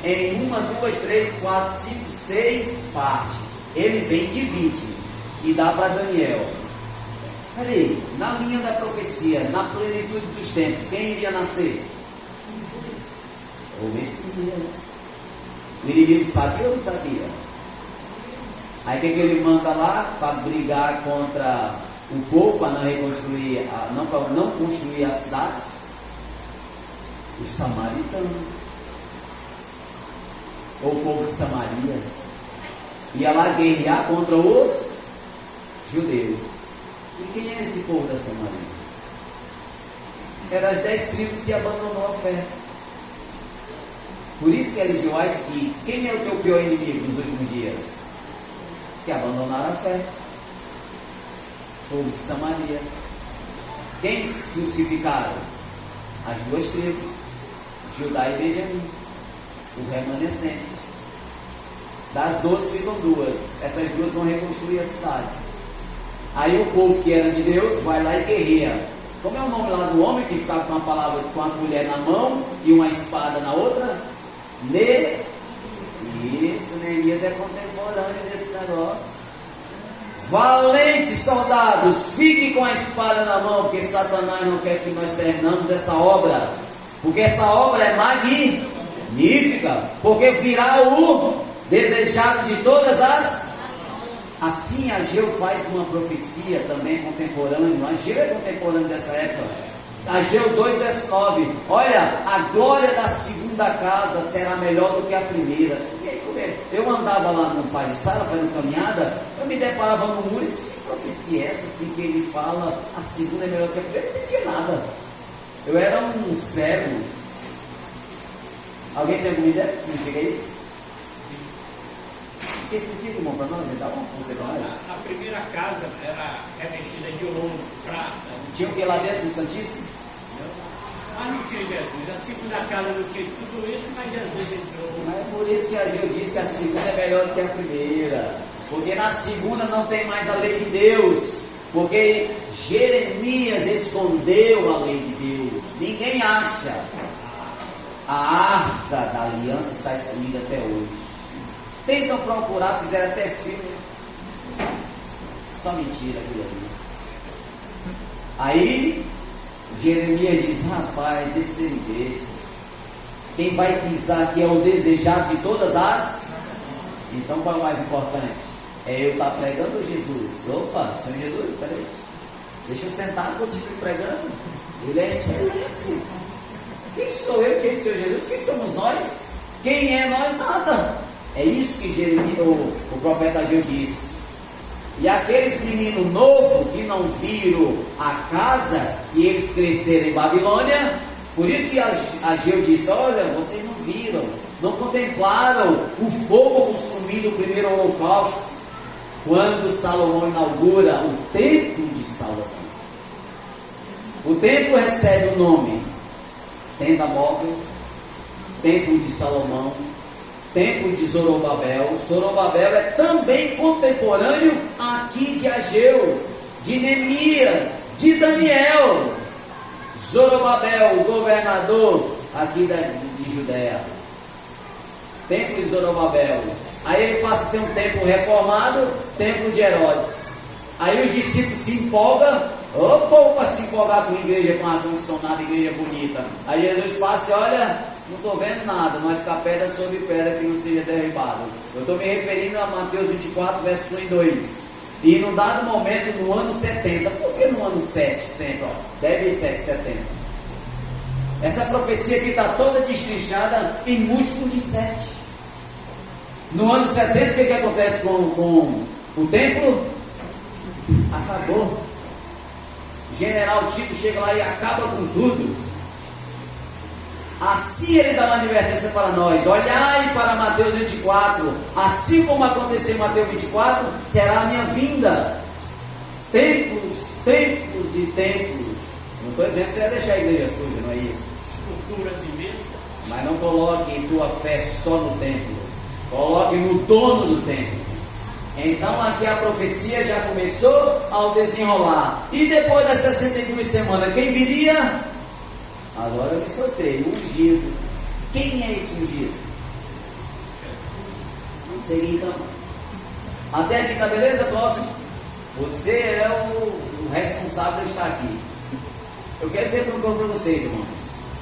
em 1, 2, 3, 4, 5, 6 partes. Ele vem de 20 e dá para Daniel. Peraí, na linha da profecia, na plenitude dos tempos, quem iria nascer? O Messias. O inimigo sabia ou não sabia? Aí o que ele manda lá para brigar contra o povo, para não reconstruir, para não construir a cidade? Os samaritanos, ou o povo de Samaria, ia lá guerrear contra os judeus. E quem é esse povo da Samaria? Era as 10 tribos que abandonou a fé. Por isso que Ellen G. White diz: quem é o teu pior inimigo nos últimos dias? Os que abandonaram a fé. O povo de Samaria. Quem crucificaram? As 2 tribos, Judá e Benjamim, o remanescente. Das 12 ficam 2. Essas 2 vão reconstruir a cidade. Aí o povo que era de Deus vai lá e guerreia. Como é o nome lá do homem que ficava com a palavra, com a colher na mão e uma espada na outra? Isso, Neemias é contemporâneo desse negócio. Valentes soldados, fiquem com a espada na mão, porque Satanás não quer que nós terminamos essa obra, porque essa obra é magnífica, porque virá o desejado de todas as. Assim Ageu faz uma profecia também contemporânea. Ageu é contemporâneo dessa época. Ageu 2, verso 9. Olha, a glória da segunda casa será melhor do que a primeira. E aí, como é? Eu andava lá no Pai de Sara fazendo caminhada, eu me deparava no muro e disse: que profecia é essa assim que ele fala a segunda é melhor do que a primeira? Eu não entendia nada. Eu era um cego. Alguém tem alguma ideia do que significa isso? O que significa, irmão, para nós? Dá uma força para nós. A primeira casa era revestida de ouro, prata. Tinha o que lá dentro do Santíssimo? Mas não tinha Jesus. A segunda casa não tinha tudo isso, mas Jesus entrou. Mas é por isso que a gente diz que a segunda é melhor do que a primeira. Porque na segunda não tem mais a lei de Deus. Porque Jeremias escondeu a lei de Deus. Ninguém acha. A arca da aliança está escondida até hoje. Tentam procurar, fizeram até filme. Só mentira aquilo ali. Aí Jeremias diz: rapaz, deixa serem bestas. Quem vai pisar aqui é o desejado de todas as. Então qual é o mais importante? É eu estar pregando Jesus. Opa, Senhor Jesus, peraí. Deixa eu sentar contigo pregando. Ele é excelência. Quem sou eu? Quem é o Senhor Jesus? Quem somos nós? Quem é nós? Nada. É isso que Jeremias, o profeta Ageu disse. E aqueles meninos novos que não viram a casa e eles cresceram em Babilônia, por isso que Ageu disse: olha, vocês não viram, não contemplaram o fogo consumindo o primeiro holocausto, quando Salomão inaugura o templo de Salomão. O templo recebe o nome tenda móvel, templo de Salomão, templo de Zorobabel. Zorobabel é também contemporâneo aqui de Ageu, de Neemias, de Daniel. Zorobabel, o governador aqui de Judéia. Templo de Zorobabel. Aí ele passa a ser um templo reformado, templo de Herodes. Aí os discípulos se empolgam. Ô povo para se empolgar com igreja, com a condicionada igreja bonita. Aí Jesus passa e olha, não estou vendo nada, não vai ficar pedra sobre pedra que não seja derribado. Eu estou me referindo a Mateus 24, verso 1 e 2. E num dado momento, no ano 70, por que no ano 7 sempre? Ó, deve ser 70. Essa profecia aqui está toda destrinchada em múltiplos de 7. No ano 70, o que acontece com o templo? Acabou. O general Tito chega lá e acaba com tudo. Assim ele dá uma advertência para nós: olhai para Mateus 24, assim como aconteceu em Mateus 24, será a minha vinda. Templos e templos. Não estou dizendo que você vai deixar a igreja suja, não é isso? Estruturas imensas. Mas não coloque tua fé só no templo, coloque no dono do templo. Então aqui a profecia já começou ao desenrolar. E depois das 62 semanas, quem viria? Agora eu me soltei, ungido. Quem é esse ungido? Vamos seguir então. Até aqui tá beleza, próximo? Você é o responsável de estar aqui. Eu quero dizer para vocês, irmãos.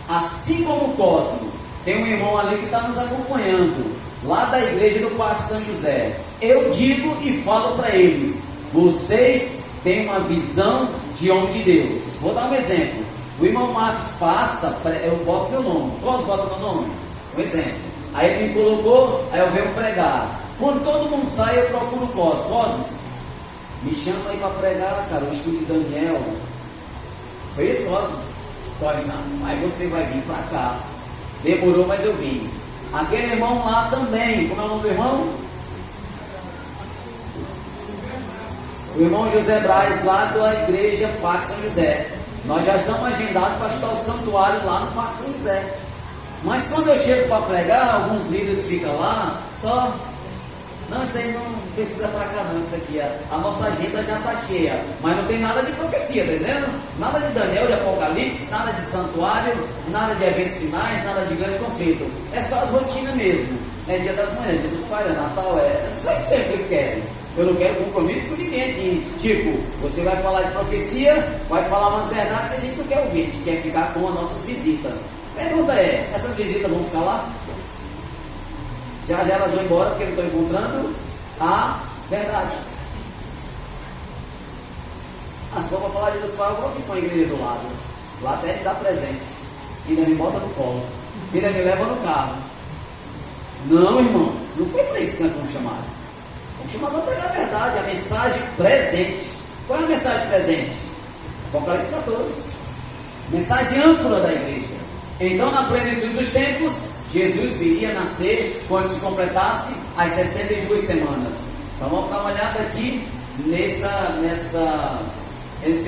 Assim como o Cosmo, tem um irmão ali que está nos acompanhando, lá da igreja do Parque São José. Eu digo e falo para eles: vocês têm uma visão de homem de Deus. Vou dar um exemplo. O irmão Marcos passa, eu boto meu nome. Posso botar meu nome? Um exemplo. Aí ele me colocou, aí eu venho pregar. Quando todo mundo sai, eu procuro o Cosmo. Cosmo, me chama aí para pregar, cara. Eu estudo Daniel. Foi isso, Cosmo? Pois não. Aí você vai vir para cá. Demorou, mas eu vim. Aquele irmão lá também. Como é o nome do irmão? O irmão José Braz, lá da igreja Parque São José. Nós já estamos agendados para estar o santuário lá no Parque São José. Mas quando eu chego para pregar, alguns líderes ficam lá, só... Não, isso aí não precisa para cá não, isso aqui. A nossa agenda já está cheia. Mas não tem nada de profecia, tá entendendo? Nada de Daniel, de Apocalipse, nada de santuário, nada de eventos finais, nada de grande conflito. É só as rotinas mesmo. É dia das manhãs, dia dos pais, é Natal, é só isso tempo que eles querem. Eu não quero compromisso com ninguém aqui. Tipo, você vai falar de profecia, vai falar umas verdades que a gente não quer ouvir, a gente quer ficar com as nossas visitas. A pergunta é, essas visitas vão ficar lá? Já elas vão embora porque não estão encontrando a verdade. Se for para falar de Deus, eu vou aqui com a igreja do lado. Lá até me dá presente. Ainda me bota no colo. Ainda me leva no carro. Não, irmãos, não foi para isso que nós fomos chamados. Fomos chamados para pegar a verdade, a mensagem presente. Qual é a mensagem presente? Apocalipse 14. Mensagem âncora da igreja. Então, na plenitude dos tempos, Jesus viria nascer quando se completasse as 62 semanas. Então vamos dar uma olhada aqui nesse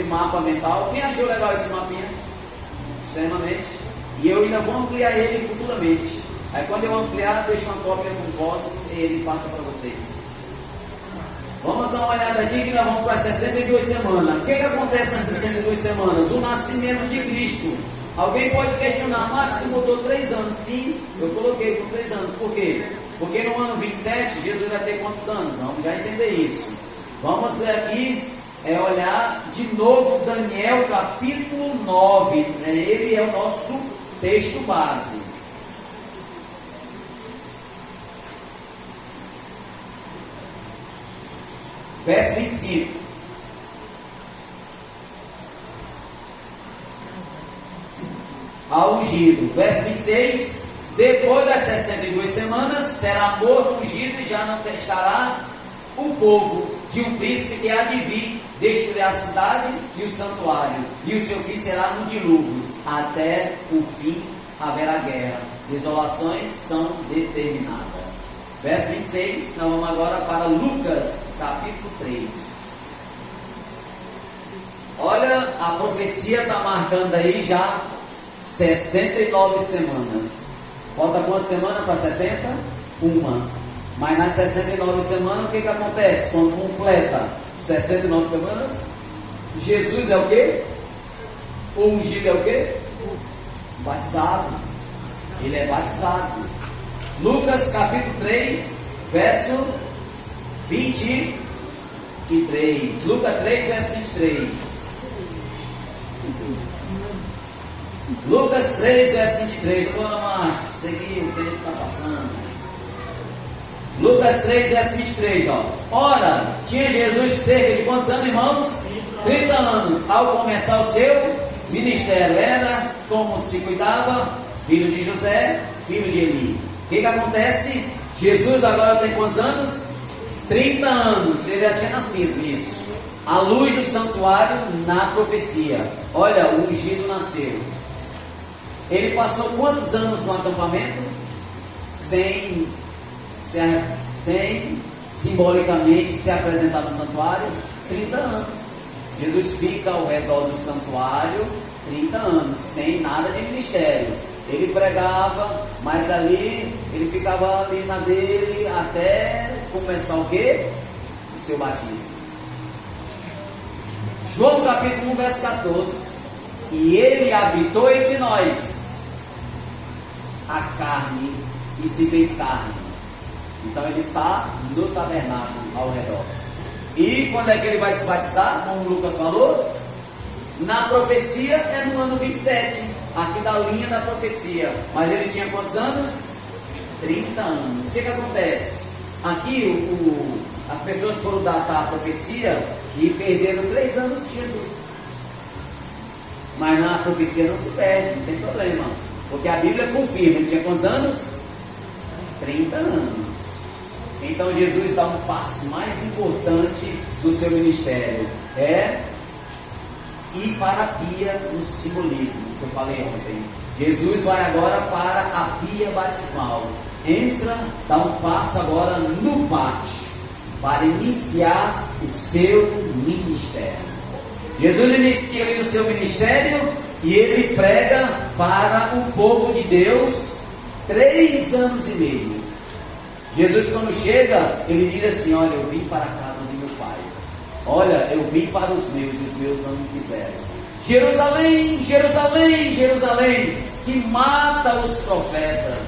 mapa mental. Quem achou legal esse mapinha? Extremamente. E eu ainda vou ampliar ele futuramente. Aí quando eu ampliar, deixo uma cópia com o Cosmo e ele passa para vocês. Vamos dar uma olhada aqui que nós vamos para as 62 semanas. O que acontece nas 62 semanas? O nascimento de Cristo. Alguém pode questionar: Marcos, tu botou 3 anos? Sim, eu coloquei por 3 anos. Por quê? Porque no ano 27, Jesus vai ter quantos anos? Vamos já entender isso. Vamos aqui olhar de novo Daniel capítulo 9. Ele é o nosso texto base. Verso 25. Ao ungido. Verso 26. Depois das 62 semanas, será morto, ungido, e já não estará o povo de um príncipe que há de vir, destruir a cidade e o santuário, e o seu fim será no dilúvio. Até o fim haverá guerra. Desolações são determinadas. Verso 26, nós vamos agora para Lucas, capítulo 3. Olha, a profecia está marcando aí já 69 semanas. Falta quantas semanas para 70? Uma. Mas nas 69 semanas, o que acontece? Quando completa 69 semanas, Jesus é o quê? O ungido é o quê? Batizado. Ele é batizado. Lucas capítulo 3, verso 23. Lucas 3, verso 23. Lucas 3, verso 23. Vou seguir o tempo que está passando. Lucas 3, verso 23. Ora, tinha Jesus cerca de quantos anos, irmãos? 30 anos. Ao começar o seu ministério, era como se cuidava, filho de José, filho de Eli. O que acontece? Jesus agora tem quantos anos? 30 anos. Ele já tinha nascido, isso. À luz do santuário, na profecia. Olha, o ungido nasceu. Ele passou quantos anos no acampamento? Sem simbolicamente se apresentar no santuário? 30 anos. Jesus fica ao redor do santuário 30 anos, sem nada de ministério. Ele pregava, mas ali ele ficava ali na dele até começar o quê? O seu batismo. João capítulo 1, verso 14. E ele habitou entre nós a carne e se fez carne. Então ele está no tabernáculo ao redor. E quando é que ele vai se batizar? Como o Lucas falou, na profecia é no ano 27, aqui da linha da profecia. Mas ele tinha quantos anos? 30 anos. O que acontece? Aqui as pessoas foram datar a profecia e perderam 3 anos de Jesus. Mas na profecia não se perde, não tem problema, porque a Bíblia confirma. Ele tinha quantos anos? 30 anos. Então Jesus dá um passo mais importante do seu ministério, é ir para a pia no simbolismo, que eu falei ontem. Jesus vai agora para a pia batismal, entra, dá um passo agora no pátio, para iniciar o seu ministério. Jesus inicia ali no seu ministério e ele prega para o povo de Deus 3 anos e meio. Jesus, quando chega, ele diz assim: olha, eu vim para a casa de meu pai. Olha, eu vim para os meus e os meus não me quiseram. Jerusalém, Jerusalém, Jerusalém, que mata os profetas.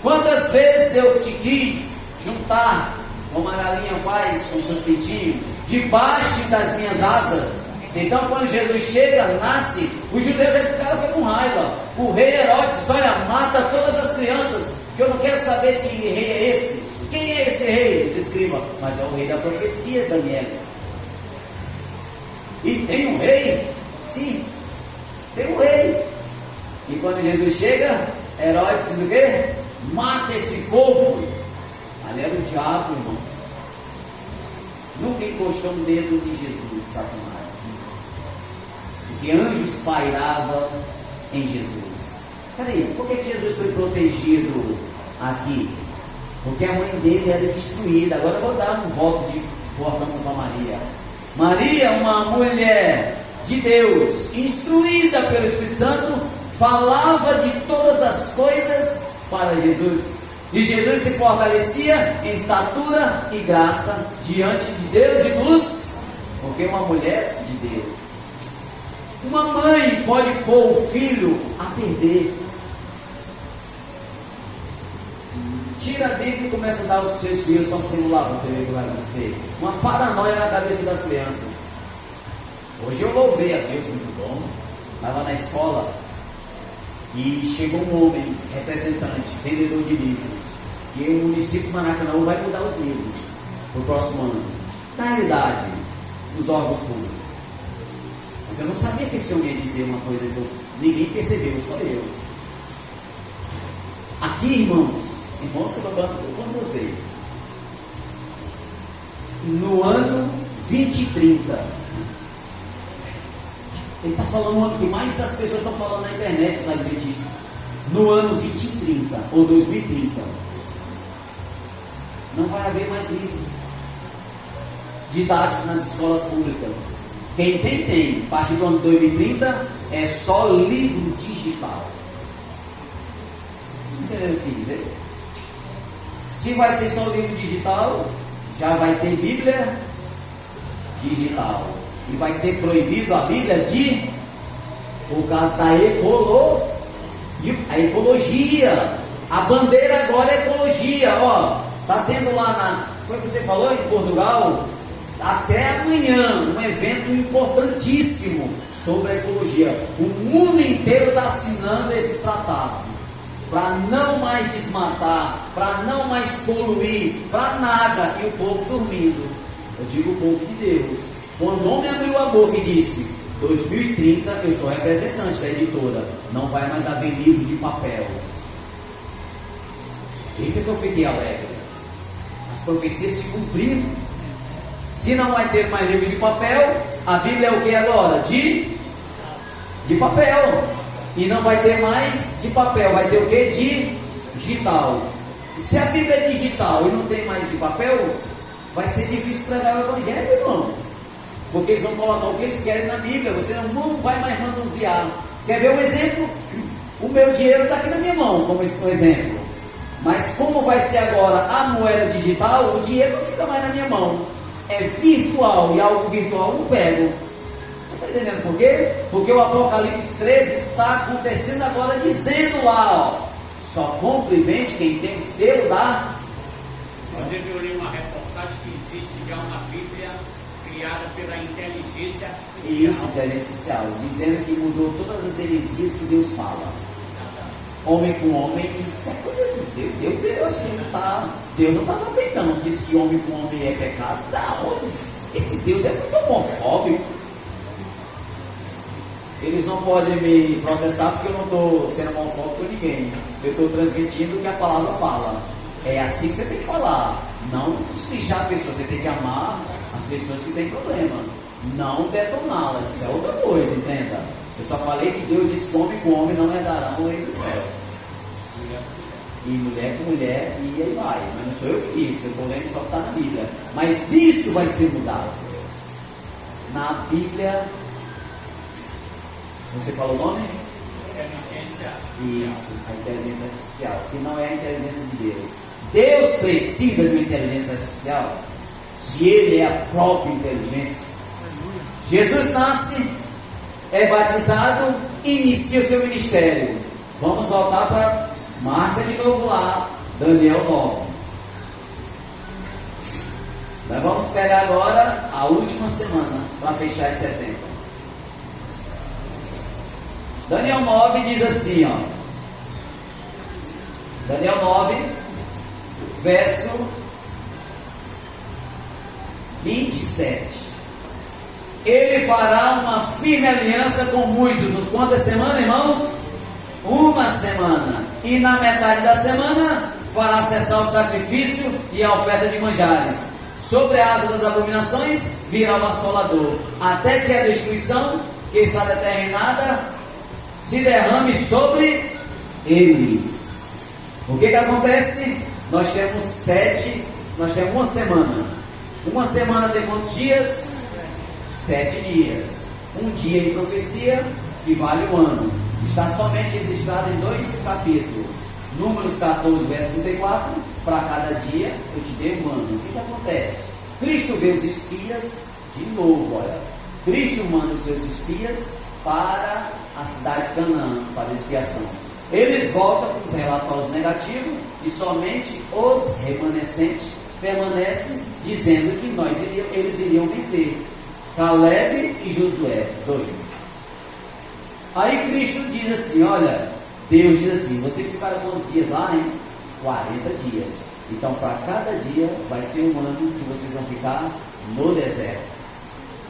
Quantas vezes eu te quis juntar, como a galinha faz com seus pintinhos, debaixo das minhas asas. Então, quando Jesus chega, nasce, os judeus, esse cara foi com raiva. O rei Herodes, olha, mata todas as crianças, que eu não quero saber que rei é esse. Quem é esse rei? Os escribas, mas é o rei da profecia, Daniel. E tem um rei? Sim, tem um rei. E quando Jesus chega, Herodes diz o quê? Mata esse povo. Ali era o diabo, irmão. Nunca encostou um dedo de Jesus, Satanás. Porque anjos pairavam em Jesus. Peraí, por que Jesus foi protegido aqui? Porque a mãe dele era destruída. Agora eu vou dar um voto de importância para Maria. Maria, uma mulher de Deus, instruída pelo Espírito Santo, falava de todas as coisas para Jesus. E Jesus se fortalecia em estatura e graça diante de Deus e dos, porque uma mulher de Deus. Uma mãe pode pôr o filho a perder. Tira dele e começa a dar aos seus filhos só celular, você vê o que vai acontecer. Uma paranoia na cabeça das crianças. Hoje eu louvei a Deus, muito bom. Estava na escola e chegou um homem, representante, vendedor de livros. E o município de Maracanã vai mudar os livros para o próximo ano. Na realidade, os órgãos públicos. Mas eu não sabia que esse homem ia dizer uma coisa que ninguém percebeu, só eu. Aqui, irmãos que eu estou falando com vocês, no ano 2030, ele está falando o ano que mais as pessoas estão falando na internet, os adventistas. No ano 2030 ou 2030, não vai haver mais livros didáticos nas escolas públicas. Quem tem. A partir do ano 2030 é só livro digital. entenderam o que dizer? Se vai ser só o livro digital, já vai ter Bíblia digital. E vai ser proibido a Bíblia por causa da ecologia. A bandeira agora é ecologia. Ó, tá tendo lá foi o que você falou em Portugal? Até amanhã, um evento importantíssimo sobre a ecologia. O mundo inteiro está assinando esse tratado para não mais desmatar, para não mais poluir, para nada, e o povo dormindo. Eu digo o povo de Deus. Quando o homem abriu a boca e disse: 2030 eu sou representante da editora, não vai mais haver livro de papel. Eita, que eu fiquei alegre. As profecias se cumpriram. Se não vai ter mais livro de papel, a Bíblia é o que agora? De papel. E não vai ter mais de papel, vai ter o que? De digital. Se a Bíblia é digital e não tem mais de papel, vai ser difícil pregar o Evangelho, irmão. Porque eles vão colocar o que eles querem na Bíblia, você não vai mais manusear. Quer ver um exemplo? O meu dinheiro está aqui na minha mão, como esse exemplo. Mas como vai ser agora a moeda digital, o dinheiro não fica mais na minha mão. É virtual, e algo virtual eu não pego. Você está entendendo por quê? Porque o Apocalipse 13 está acontecendo agora, dizendo lá, ó, só compra e vende quem tem o selo da... Eu li uma reportagem que existe já uma Bíblia criada pela inteligência artificial. Isso, inteligência artificial, dizendo que mudou todas as heresias que Deus fala. Homem com homem, isso é coisa de Deus. Eu acho que Deus não está aproveitando. Diz que homem com homem é pecado. Da onde? Esse Deus é muito homofóbico. Eles não podem me processar porque eu não estou sendo homofóbico com ninguém. Eu estou transmitindo o que a palavra fala. É assim que você tem que falar. Não estrichar a pessoa. Você tem que amar as pessoas que têm problema. Não detoná-las. Isso é outra coisa, entenda. Eu só falei que Deus disse que homem com homem não herdarão o reino dos céus. E mulher com mulher, e aí vai. Mas não sou eu que disse, eu estou lendo só que está na Bíblia. Mas isso vai ser mudado. Na Bíblia, você falou o nome? Inteligência. Isso, a inteligência artificial, que não é a inteligência de Deus. Deus precisa de uma inteligência artificial se Ele é a própria inteligência. Jesus nasce, é batizado, inicia o seu ministério. Vamos voltar para marca de novo lá, Daniel 9. Nós vamos pegar agora a última semana para fechar esse setembro. Daniel 9 diz assim, ó. Daniel 9, verso 27. Ele fará uma firme aliança com muitos. Nos quantas semanas, irmãos? Uma semana. E na metade da semana fará cessar o sacrifício e a oferta de manjares. Sobre a asa das abominações virá o assolador, até que a destruição que está determinada se derrame sobre eles. O que acontece? Nós temos uma semana. Uma semana tem quantos dias? 7 dias. Um dia em profecia que vale um ano. Está somente registrado em 2 capítulos. Números 14, verso 34. Para cada dia eu te dei um ano. O que acontece? Cristo vê os espias de novo. Olha, Cristo manda os seus espias para a cidade de Canaã, para a expiação. Eles voltam com os relatórios negativos e somente os remanescentes permanecem dizendo que eles iriam vencer. Caleb e Josué, 2. Aí Cristo diz assim, olha, Deus diz assim, vocês ficaram quantos dias lá, hein? 40 dias. Então para cada dia vai ser um ano que vocês vão ficar no deserto.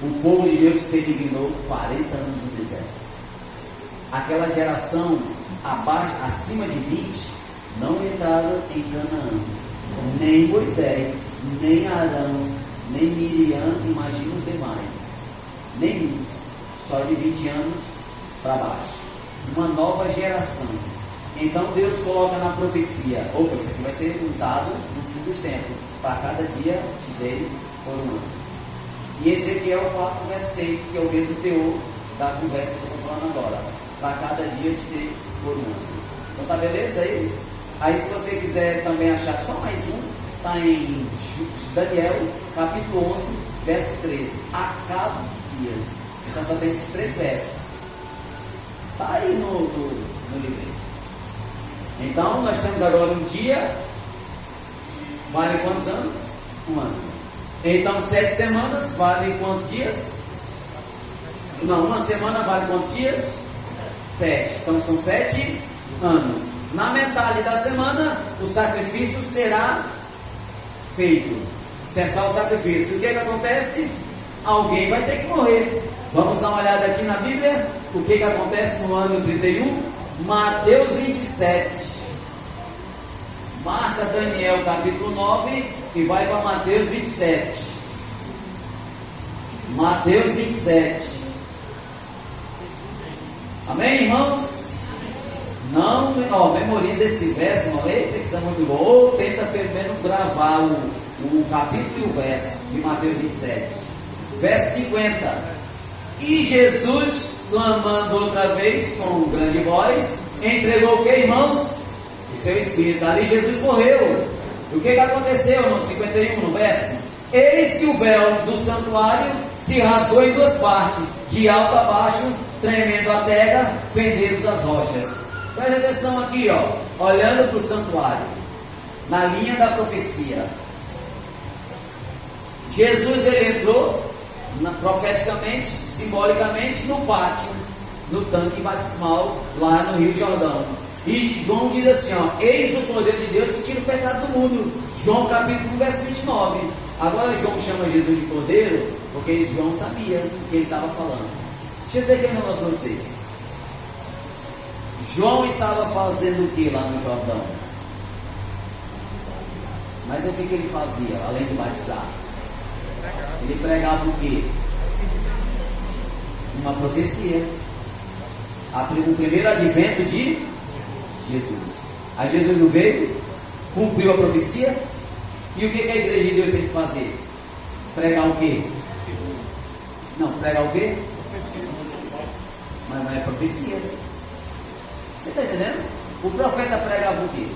O povo de Deus se peregrinou 40 anos no deserto. Aquela geração acima de 20 não entraram em Canaã. Nem Moisés, nem Arão, nem Miriam, imagina os demais. Nenhum. Só de 20 anos para baixo. Uma nova geração. Então Deus coloca na profecia, opa, isso aqui vai ser usado no fim dos tempos. Para cada dia te dei por um ano. E Ezequiel 4, verso 6, que é o mesmo teor da conversa que eu estou falando agora. Para cada dia te dei por um ano. Então tá beleza aí? Aí se você quiser também achar só mais um, está em Daniel, capítulo 11, verso 13. Acabo dias. Então só tem esses 3 versos. Está aí no livro. Então nós temos agora um dia. Vale quantos anos? 1 ano. Então 7 semanas vale quantos dias? Não, 1 semana vale quantos dias? 7. Então são 7 anos. Na metade da semana o sacrifício será feito. Cessar o sacrifício. O que acontece? Alguém vai ter que morrer. Vamos dar uma olhada aqui na Bíblia. O que acontece no ano 31? Mateus 27. Marca Daniel capítulo 9 e vai para Mateus 27. Mateus 27. Amém, irmãos? Não, memoriza esse verso, não é? Tem que ser muito bom. Ou tenta pelo menos gravar o capítulo e o verso de Mateus 27. Verso 50. E Jesus, clamando outra vez com grande voz, entregou o que, irmãos? O seu espírito. Ali Jesus morreu. O que aconteceu no 51, no verso? Eis que o véu do santuário se rasgou em 2 partes, de alto a baixo, tremendo a terra, fendendo as rochas. Presta atenção aqui, olhando para o santuário, na linha da profecia. Jesus ele entrou profeticamente, simbolicamente, no pátio, no tanque batismal, lá no Rio Jordão. E João diz assim, eis o poder de Deus que tira o pecado do mundo. João capítulo 1, verso 29. Agora João chama Jesus de cordeiro, porque João sabia o que ele estava falando. Deixa eu dizer aqui um negócio para vocês. João estava fazendo o que lá no Jordão? Mas o que ele fazia, além de batizar? Ele pregava o que? Uma profecia. O primeiro advento de Jesus. Aí Jesus não veio, cumpriu a profecia. E o que a igreja de Deus tem que fazer? Pregar o quê? Não, pregar o quê? Mas não é profecia. Você está entendendo? O profeta pregava o quê?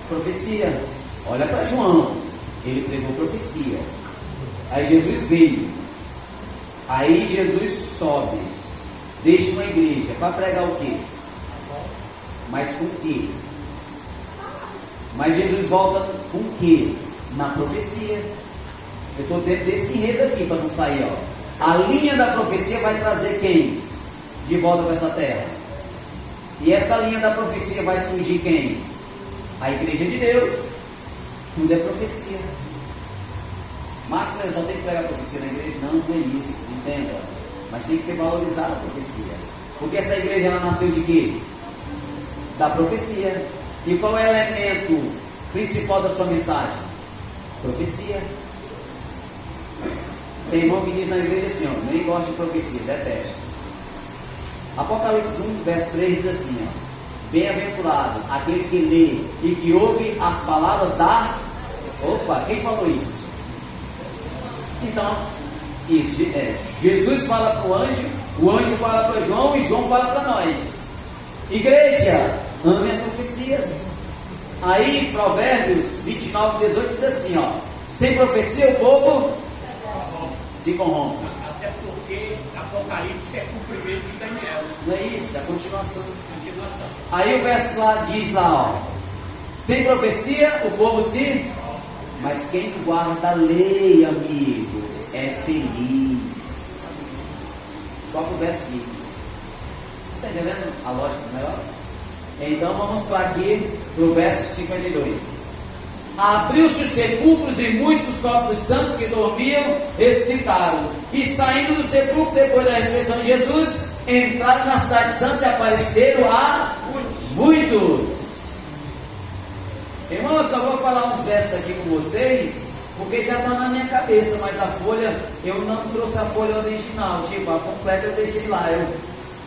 Profecia. Olha para João. Ele pregou profecia. Aí Jesus veio. Aí Jesus sobe. Deixa uma igreja para pregar o quê? Mas com o quê? Mas Jesus volta com o quê? Na profecia. Eu estou dentro desse enredo aqui para não sair. A linha da profecia vai trazer quem? De volta para essa terra. E essa linha da profecia vai surgir quem? A igreja de Deus. Tudo é profecia. Márcio, eu só tenho que pregar profecia na igreja? Não, não é isso, entenda. Mas tem que ser valorizada a profecia. Porque essa igreja ela nasceu de quê? Da profecia. E qual é o elemento principal da sua mensagem? Profecia. Tem irmão que diz na igreja assim, nem gosta de profecia, detesta. Apocalipse 1, verso 3 diz assim, bem-aventurado aquele que lê e que ouve as palavras da... Opa, quem falou isso? Então, isso, Jesus fala para o anjo fala para João e João fala para nós. Igreja, ame as profecias. Aí, Provérbios 29, 18 diz assim, sem profecia o povo se corrompe. Até porque Apocalipse é cumprimento de Daniel. Não é isso, é a continuação. Aí o verso lá diz lá, sem profecia o povo se... Mas quem guarda a lei, amigo, é feliz. Qual que o verso diz? Está entendendo a lógica do negócio? Então vamos para aqui, para o verso 52. Abriu-se os sepulcros e muitos dos corpos santos que dormiam ressuscitaram. E saindo do sepulcro depois da ressurreição de Jesus, entraram na cidade santa e apareceram a muitos. Irmão, eu só vou falar uns versos aqui com vocês, porque já está na minha cabeça, mas a folha, eu não trouxe a folha original, tipo, a completa eu deixei lá.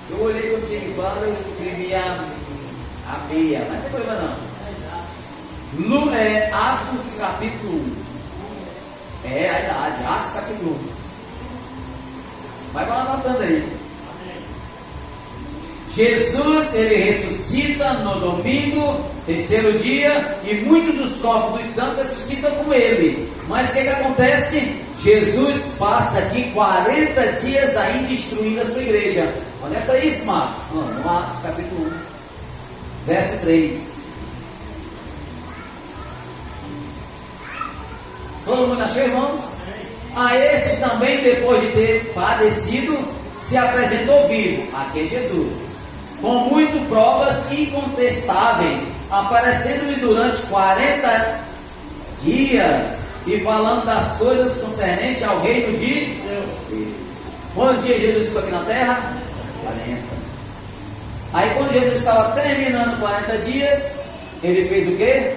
Eu olhei quando cheguei lá, eu escrevi a meia, mas não tem problema não. Atos capítulo 1. É a idade, Atos capítulo 1. Vai anotando aí. Jesus, ele ressuscita no domingo Terceiro dia, e muitos dos corpos dos santos ressuscitam com ele. Mas o que acontece? Jesus passa aqui 40 dias ainda instruindo a sua igreja. Onde é que está isso, Marcos? No Atos capítulo 1, verso 3. Todo mundo achou, irmãos? A estes também, depois de ter padecido, se apresentou vivo. Aqui é Jesus, com muitas provas incontestáveis, aparecendo-lhe durante 40 dias e falando das coisas concernentes ao reino de Deus. Quantos dias Jesus ficou aqui na terra? 40. Aí quando Jesus estava terminando 40 dias, ele fez o quê?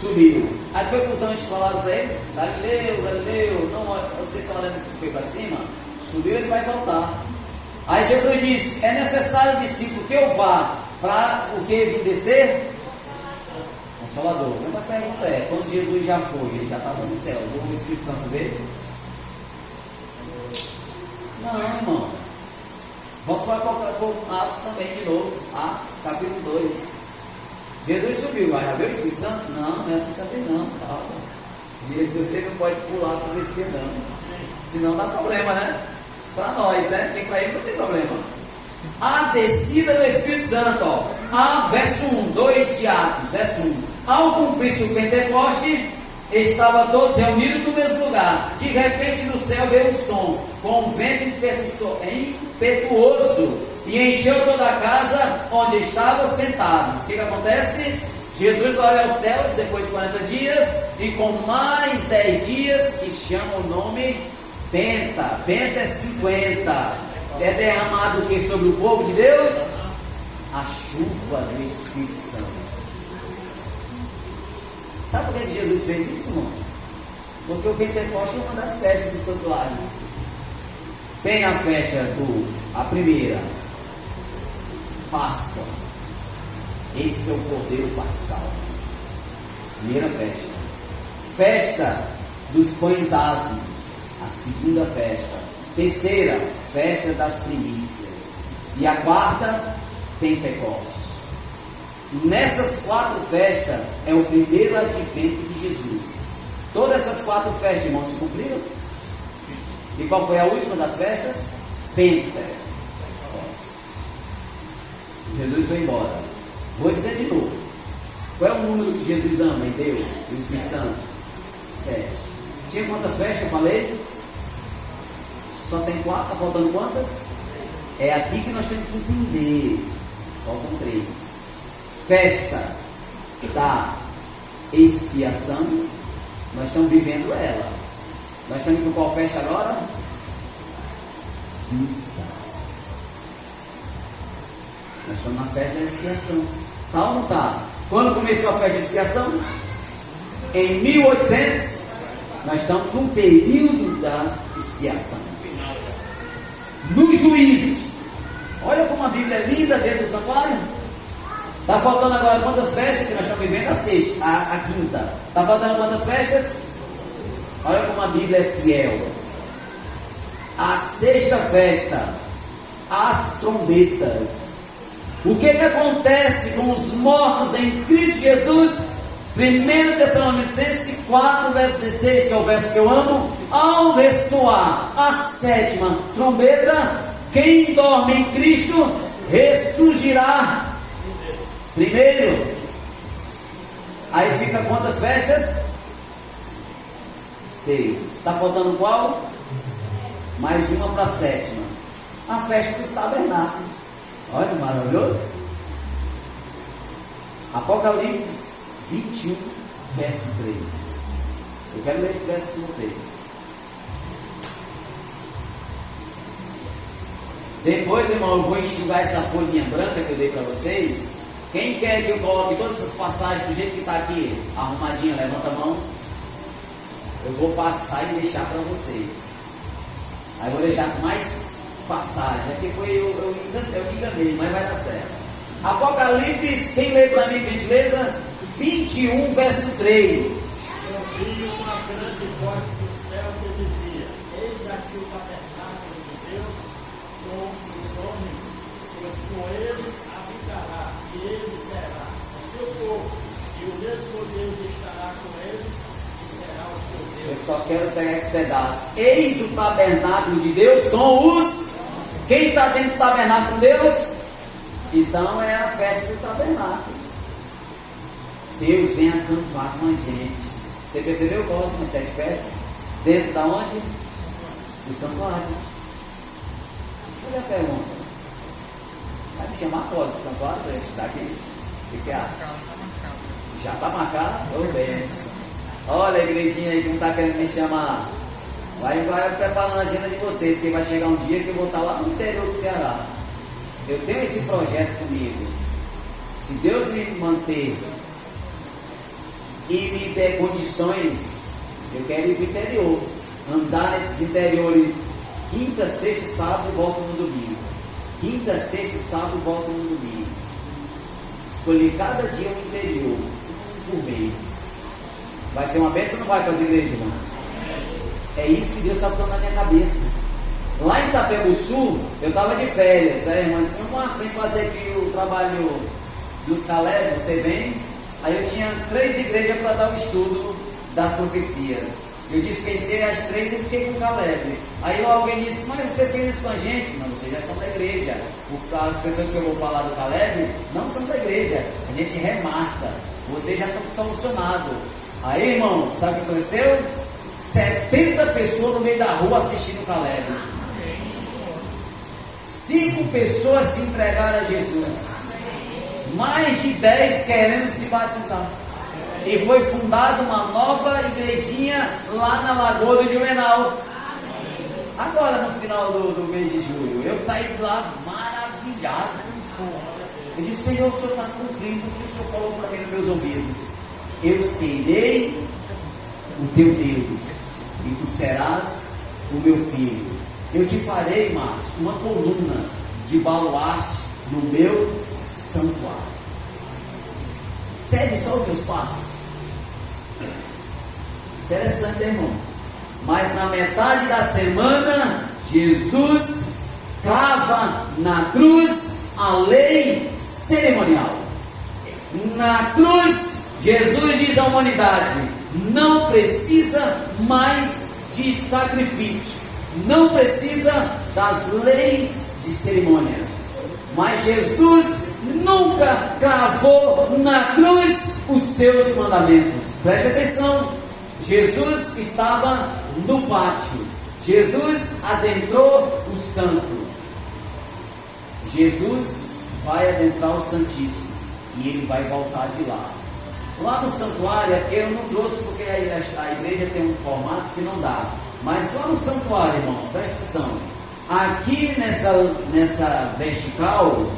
Subiu. Aí foi para os anjos falaram para ele: Galileu, não, vocês estão olhando esse que foi para cima? Subiu, ele vai voltar. Aí Jesus disse: é necessário, discípulo, que eu vá para o que vir descer? Consolador. Mas a pergunta é: quando Jesus já foi, ele já estava no céu, o Espírito Santo veio? Não, irmão. Vamos para Atos também de novo. Atos capítulo 2. Jesus subiu, mas já veio o Espírito Santo? Não, não é assim também não. Calma. Jesus ele não pode pular para descer não. Senão dá problema, né? Para nós, né? Porque para ele não tem problema. A descida do Espírito Santo, ó. Verso 1, 2 de Atos, verso 1. Ao cumprir-se o Pentecoste, estavam todos reunidos no mesmo lugar. De repente do céu veio um som, com um vento impetuoso, e encheu toda a casa onde estavam sentados. O que acontece? Jesus olha aos céus depois de 40 dias, e com mais 10 dias, que chama o nome Penta. Penta é 50. É derramado o que sobre o povo de Deus? A chuva do Espírito Santo. Sabe por que Jesus fez isso, irmão? Porque o Pentecoste é uma das festas do santuário. Tem a festa a primeira, Páscoa. Esse é o Cordeiro Pascal. Primeira festa. Festa dos pães ázimos. A segunda festa. Terceira, festa das primícias. E a quarta, Pentecostes. Nessas 4 festas é o primeiro advento de Jesus. Todas essas 4 festas, irmãos, se cumpriram? E qual foi a última das festas? Pentecostes. Jesus foi embora. Vou dizer de novo. Qual é o número que Jesus ama em Deus, no Espírito Santo? 7. Tinha quantas festas eu falei? Só tem 4, está faltando quantas? É aqui que nós temos que entender. Faltam 3. Festa da expiação, nós estamos vivendo ela. Nós estamos com qual festa agora? Nós estamos na festa da expiação. Tá ou não está? Quando começou a festa da expiação? Em 1800. Nós estamos no período da expiação. No juízo. Olha como a Bíblia é linda dentro do santuário. Está faltando agora quantas festas que nós estamos vivendo? A sexta, a quinta. Está faltando quantas festas? Olha como a Bíblia é fiel. A sexta festa, as trombetas. O que acontece com os mortos em Cristo Jesus? 1 Tessalonicenses 4, verso 16, que é o verso que eu amo. Ao ressoar a 7ª trombeta, quem dorme em Cristo ressurgirá primeiro. Aí fica quantas festas? 6. Está faltando qual? Mais uma para a 7ª. A festa dos tabernáculos. Olha, maravilhoso. Apocalipse 21, verso 3. Eu quero ler esse verso com vocês. Depois, irmão, eu vou enxugar essa folhinha branca que eu dei para vocês. Quem quer que eu coloque todas essas passagens do jeito que está aqui, arrumadinha, levanta a mão. Eu vou passar e deixar para vocês. Aí eu vou deixar com mais passagens. Aqui foi eu me enganei, mas vai dar certo. Apocalipse, quem lê para mim, por gentileza? 21, verso 3. Eu vi uma grande voz do céu que dizia: eis aqui o tabernáculo de Deus com os homens, pois com eles habitará, e ele será o seu mesmo Deus estará com eles e será o seu Deus. Eu só quero pegar esse pedaço. Eis o tabernáculo de Deus com os... Quem está dentro do tabernáculo com Deus? Então é a festa do tabernáculo. Deus vem acampar com a gente. Você percebeu quais são as 7 festas? Dentro da onde? Do santuário. Deixa eu fazer a pergunta. Vai me chamar pode do santuário para eu estudar aqui? O que você acha? Já está marcado? Ô, benção. Olha a igrejinha aí que não está querendo me chamar. Vai preparando a agenda de vocês, porque vai chegar um dia que eu vou estar lá no interior do Ceará. Eu tenho esse projeto comigo. Se Deus me manter e me der condições, eu quero ir para o interior. Andar nesses interiores quinta, sexta e sábado e volto no domingo. Quinta, sexta e sábado e volto no domingo. Escolher cada dia um interior, por mês. Vai ser uma bênção ou não vai para as igrejas, irmão? É isso que Deus está botando na minha cabeça. Lá em Itapeguçu, eu estava de férias. Aí a irmã disse: Márcio, vem fazer aqui o trabalho dos Caleb, você vem? Aí eu tinha 3 igrejas para dar o estudo das profecias. Eu dispensei as 3 e fiquei com o Caleb. Aí alguém disse: mas você fez isso com a gente? Não, vocês já são da igreja. As pessoas que eu vou falar do Caleb não são da igreja. A gente remarca. Vocês já estão solucionados. Aí, irmão, sabe o que aconteceu? 70 pessoas no meio da rua assistindo o Caleb. 5 pessoas se entregaram a Jesus. Mais de 10 querendo se batizar. E foi fundada uma nova igrejinha lá na Lagoa do Juvenal. Agora no final do mês de julho. Eu saí de lá maravilhado. Eu disse: Senhor, o Senhor está cumprindo o que o Senhor falou para mim nos meus ouvidos. Eu serei o teu Deus, e tu serás o meu filho. Eu te farei, Marcos, uma coluna de baluarte no meu santuário. Segue só os meus passos. Interessante, irmãos. Mas na metade da semana, Jesus crava na cruz a lei cerimonial. Na cruz, Jesus diz à humanidade: não precisa mais de sacrifício, não precisa das leis de cerimônias. Mas Jesus nunca cravou na cruz os seus mandamentos. Preste atenção. Jesus estava no pátio. Jesus adentrou o santo. Jesus vai adentrar o Santíssimo e ele vai voltar de lá. Lá no santuário, eu não trouxe porque a igreja tem um formato que não dá. Mas lá no santuário, irmãos, presta atenção. Aqui nessa vertical,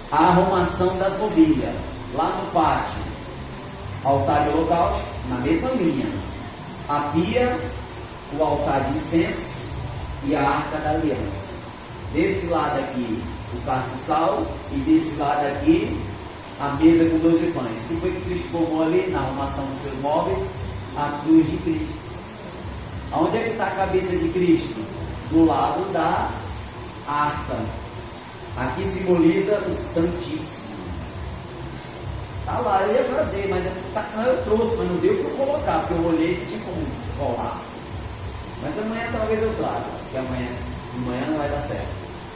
a arrumação das mobílias. Lá no pátio, altar de holocausto, na mesma linha. A pia, o altar de incenso e a arca da aliança. Desse lado aqui, o castiçal, e desse lado aqui, a mesa com 12 pães. O que foi que Cristo formou ali na arrumação dos seus móveis? A cruz de Cristo. Aonde é que está a cabeça de Cristo? Do lado da arca. Aqui simboliza o Santíssimo. Está lá, eu ia trazer, mas eu trouxe, mas não deu para eu colocar, porque eu olhei e tinha como colar. Mas amanhã talvez eu traga, porque amanhã não vai dar certo.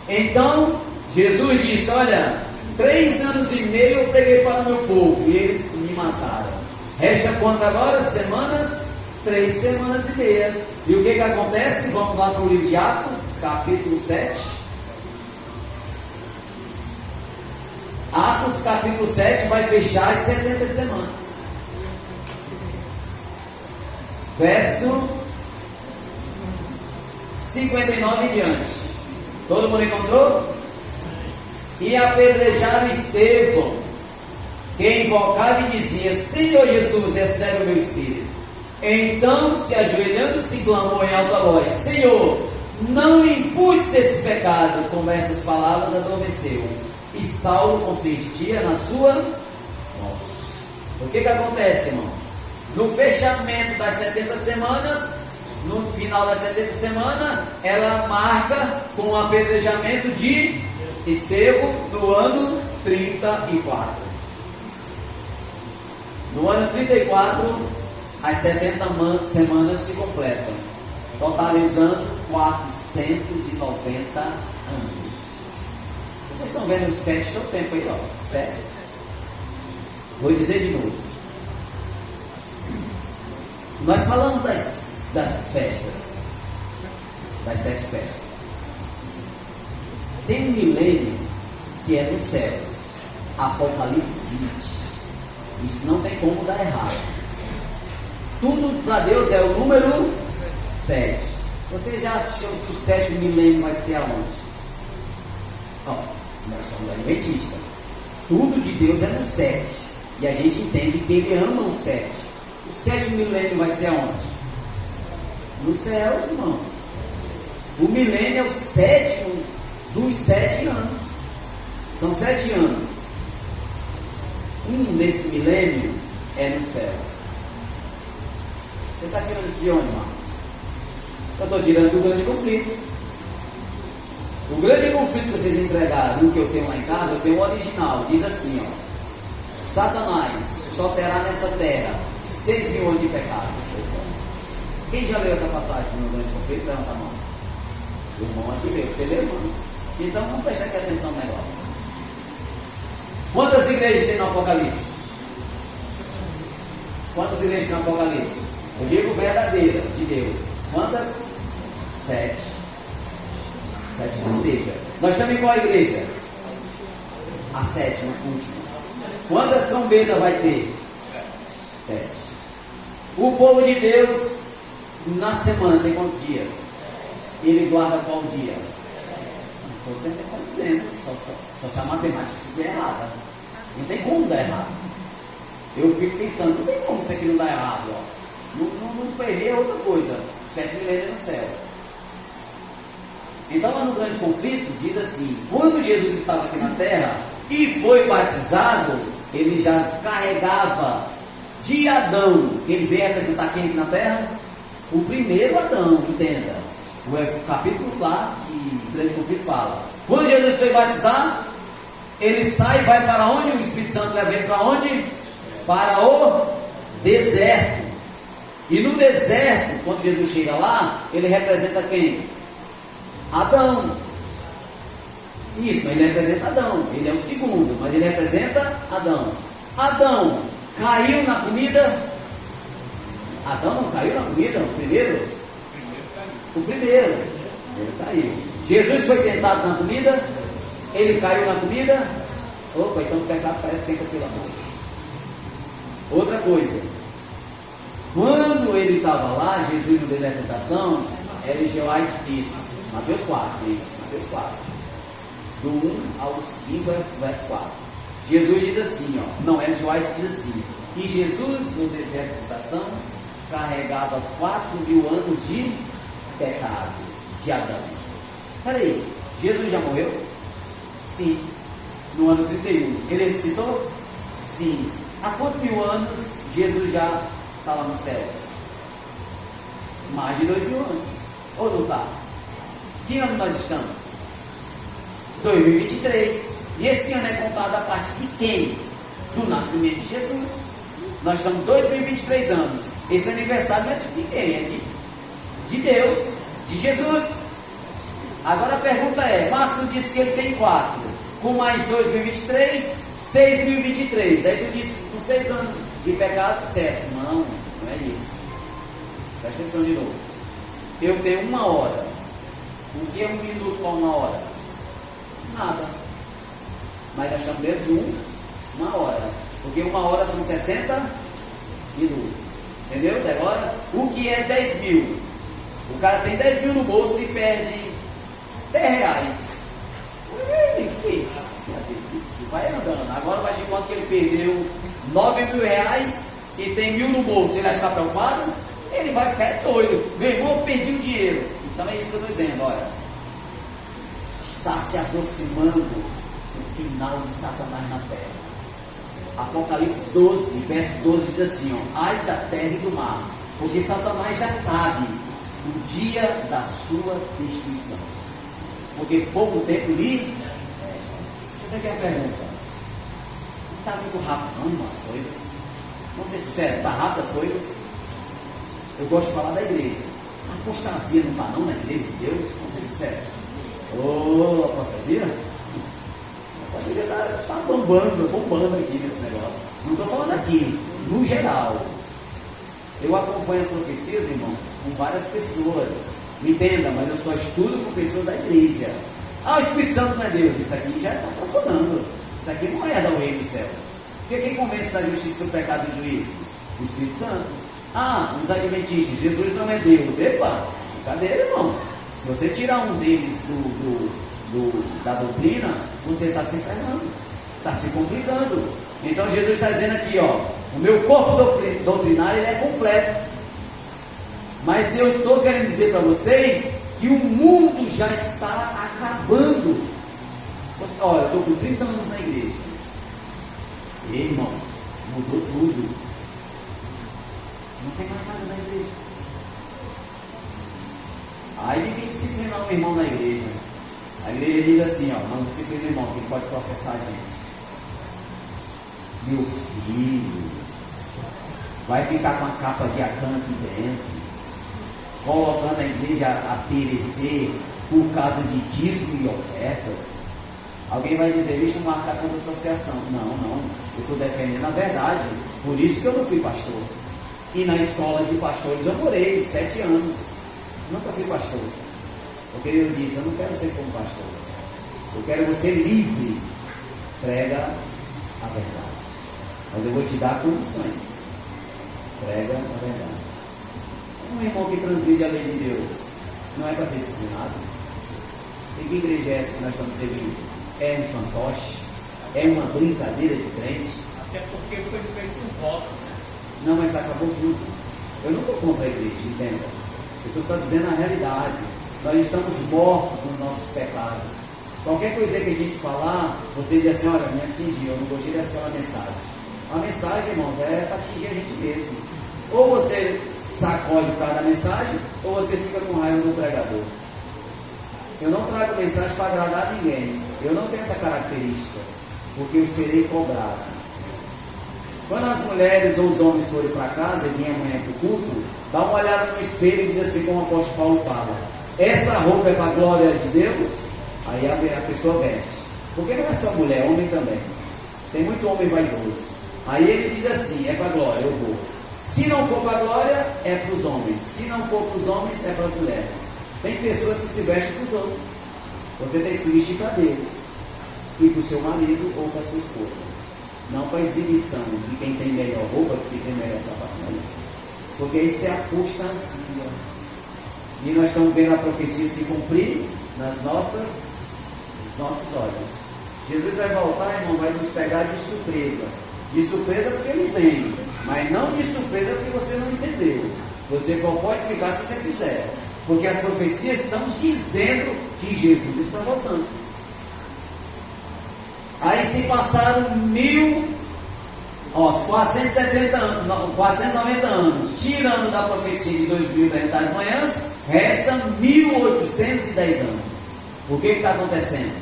Então, Jesus disse: olha, 3 anos e meio eu preguei para o meu povo e eles me mataram. Resta quanto agora? Semanas? 3 semanas e meias. E o que acontece? Vamos lá para o livro de Atos, capítulo 7. Atos capítulo 7 vai fechar as 70 semanas. Verso 59 em diante. Todo mundo encontrou? E apedrejaram Estevão, que invocava e dizia: Senhor Jesus, recebe o meu espírito. Então, se ajoelhando-se, clamou em alta voz: Senhor, não imputes esse pecado. Com essas palavras adormeceu. E Saulo consistia na sua morte. O que acontece, irmãos? No fechamento das 70 semanas, no final das 70 semanas, ela marca com o apedrejamento de Estevão no ano 34. No ano 34, as 70 semanas se completam, totalizando 490 anos. Vocês estão vendo os 7 do tempo aí, ó. 7. Vou dizer de novo. Nós falamos das festas, das 7 festas. Tem um milênio que é nos céus, Apocalipse 20. Isso não tem como dar errado. Tudo para Deus é o número 7. Você já assistiu que o 7º milênio vai ser aonde? Ó, nós somos adventistas. Tudo de Deus é no 7. E a gente entende que Ele ama o 7. O 7º milênio vai ser aonde? Nos céus, irmãos. O milênio é o 7º dos 7 anos. São 7 anos. Nesse milênio é no céu. Você está tirando isso de onde, Marcos? Eu estou tirando do grande conflito. O grande conflito que vocês entregaram, o que eu tenho lá em casa, eu tenho o original. Diz assim, ó: Satanás só terá nessa terra 6.000 anos de pecado. Quem já leu essa passagem no grande conflito? Levanta a mão. O irmão aqui leu. Você leu, irmão? Então vamos prestar aqui atenção no negócio. Quantas igrejas tem no Apocalipse? Quantas igrejas tem no Apocalipse? Eu digo verdadeira, de Deus. Quantas? 7. 7 igrejas. Nós estamos em qual igreja? A 7ª, última. Quantas trombetas vai ter? 7. O povo de Deus, na semana, tem quantos dias? Ele guarda qual dia? Não estou dizendo, só se a matemática estiver errada. Não tem como dar errado. Eu fico pensando, não tem como isso aqui não dar errado. Ó. Não perder outra coisa. 7 milênios no céu. Então lá no grande conflito diz assim: quando Jesus estava aqui na terra e foi batizado, ele já carregava de Adão. Ele veio representar quem aqui na terra? O primeiro Adão, entenda. O capítulo lá de grande conflito fala: quando Jesus foi batizar, ele sai e vai para onde? O Espírito Santo leva ele para onde? Para o deserto. E no deserto, quando Jesus chega lá, ele representa quem? Adão. Isso, ele representa Adão. Ele é o segundo, mas ele representa Adão. Adão caiu na comida? Adão não caiu na comida? O primeiro? O primeiro. Ele caiu. Jesus foi tentado na comida? Ele caiu na comida? Opa, então o pecado parece que entra pela boca. Outra coisa. Quando ele estava lá, Jesus no deserto da tentação, Ellen G. White disse, Mateus 4, isso, Mateus 4, do 1 ao 5, verso 4. Jesus diz assim, ó, não, Ellen G. White diz assim: e Jesus no deserto da tentação carregava 4.000 anos de pecado de Adão. Peraí, Jesus já morreu? Sim. No ano 31. Ele ressuscitou? Sim. Há quantos mil anos Jesus já está lá no céu? Mais de 2.000 anos. Ou não está? Que ano nós estamos? 2023. E esse ano é contado a partir de quem? Do nascimento de Jesus. Nós estamos 2023 anos. Esse aniversário não é de quem? É de Deus, de Jesus. Agora a pergunta é: Márcio disse que ele tem 4, com mais 2023, 6.023. Aí tu disse, com 6 anos de pecado, cessa. Não, não é isso. Presta atenção de novo. Eu tenho 1 hora. O que é 1 minuto para 1 hora? Nada. Mas nós estamos dentro de 1 hora. Porque 1 hora são 60 minutos. Entendeu? Até agora, o que é 10.000? O cara tem 10.000 no bolso e perde 10 reais. Que isso? Vai andando. Agora vai chegar que ele perdeu 9.000 reais e tem 1.000 no bolso. Ele vai ficar preocupado? Ele vai ficar doido. Meu irmão, eu perdi o dinheiro. Então é isso que eu estou dizendo. Olha, está se aproximando o final de Satanás na terra. Apocalipse 12, verso 12 diz assim, ó: ai da terra e do mar, porque Satanás já sabe o dia da sua destruição, porque pouco tempo lhe resta. Essa aqui é a pergunta. Não está muito rápido não, irmão, as coisas. Vamos ser sinceros, está rápido as coisas. Eu gosto de falar da igreja. A apostasia não está não na igreja de Deus? Vamos ser sinceros. Ô, apostasia? A apostasia está bombando aqui nesse negócio. Não estou falando aqui, no geral. Eu acompanho as profecias, irmão, com várias pessoas. Me entenda, mas eu só estudo com pessoas da igreja. Ah, o Espírito Santo não é Deus. Isso aqui já está profanando. Isso aqui não é da reino dos céus. Porque quem convence da justiça, do pecado e do juízo? O Espírito Santo. Ah, os adventistas, Jesus não é Deus. Epa, brincadeira, irmãos. Se você tirar um deles da doutrina, você está se ferrando, está se complicando. Então Jesus está dizendo aqui, ó, o meu corpo doutrinário ele é completo. Mas eu estou querendo dizer para vocês que o mundo já está acabando. Olha, eu estou com 30 anos na igreja. E irmão, mudou tudo. Não tem mais nada na igreja. Aí ninguém disciplina um irmão na igreja. A igreja diz assim, ó, não disciplina o irmão, que ele pode processar a gente. Meu filho, vai ficar com a capa de Acã aqui dentro, colocando a igreja a perecer por causa de dízimo e ofertas. Alguém vai dizer, deixa eu marcar contra a associação. Não, eu estou defendendo a verdade. Por isso que eu não fui pastor. E na escola de pastores eu morei 7 anos. Nunca fui pastor. Porque eu disse, eu não quero ser como pastor. Eu quero você livre. Prega a verdade. Mas eu vou te dar condições. Prega a verdade. Um irmão que transgride a lei de Deus não é para ser disciplinado. E que igreja é essa que nós estamos servindo? É um fantoche? É uma brincadeira de crente? Até porque foi feito um voto, né? Não, mas acabou tudo. Eu não estou contra a igreja, entenda. Eu estou dizendo a realidade. Nós estamos mortos nos nossos pecados. Qualquer coisa que a gente falar, você diz assim, olha, me atingiu, eu não gostei daquela mensagem. A mensagem, irmãos, é para atingir a gente mesmo. Ou você sacode por causa da mensagem, ou você fica com raiva do pregador. Eu não trago mensagem para agradar ninguém. Eu não tenho essa característica, porque eu serei cobrado. Quando as mulheres ou os homens forem para casa e vêm amanhã para o culto, dá uma olhada no espelho e diz assim, como o apóstolo Paulo fala, essa roupa é para a glória de Deus? Aí a pessoa veste. Porque não é só mulher, homem também. Tem muito homem vaidoso. Aí ele diz assim, é para a glória, eu vou. Se não for para a glória, é para os homens. Se não for para os homens, é para as mulheres. Tem pessoas que se vestem para os outros. Você tem que se vestir para Deus. E para o seu marido ou para a sua esposa. Não para a exibição de quem tem melhor roupa, de quem tem melhor sapato. Porque isso é apostasia. E nós estamos vendo a profecia se cumprir nos nossos olhos. Jesus vai voltar, irmão, vai nos pegar de surpresa. De surpresa porque ele vem. Mas não de surpresa porque você não entendeu. Você pode ficar se você quiser. Porque as profecias estão dizendo que Jesus está voltando. Aí se passaram 490 anos, tirando da profecia de 2010 das manhãs, restam 1810 anos. O que está acontecendo?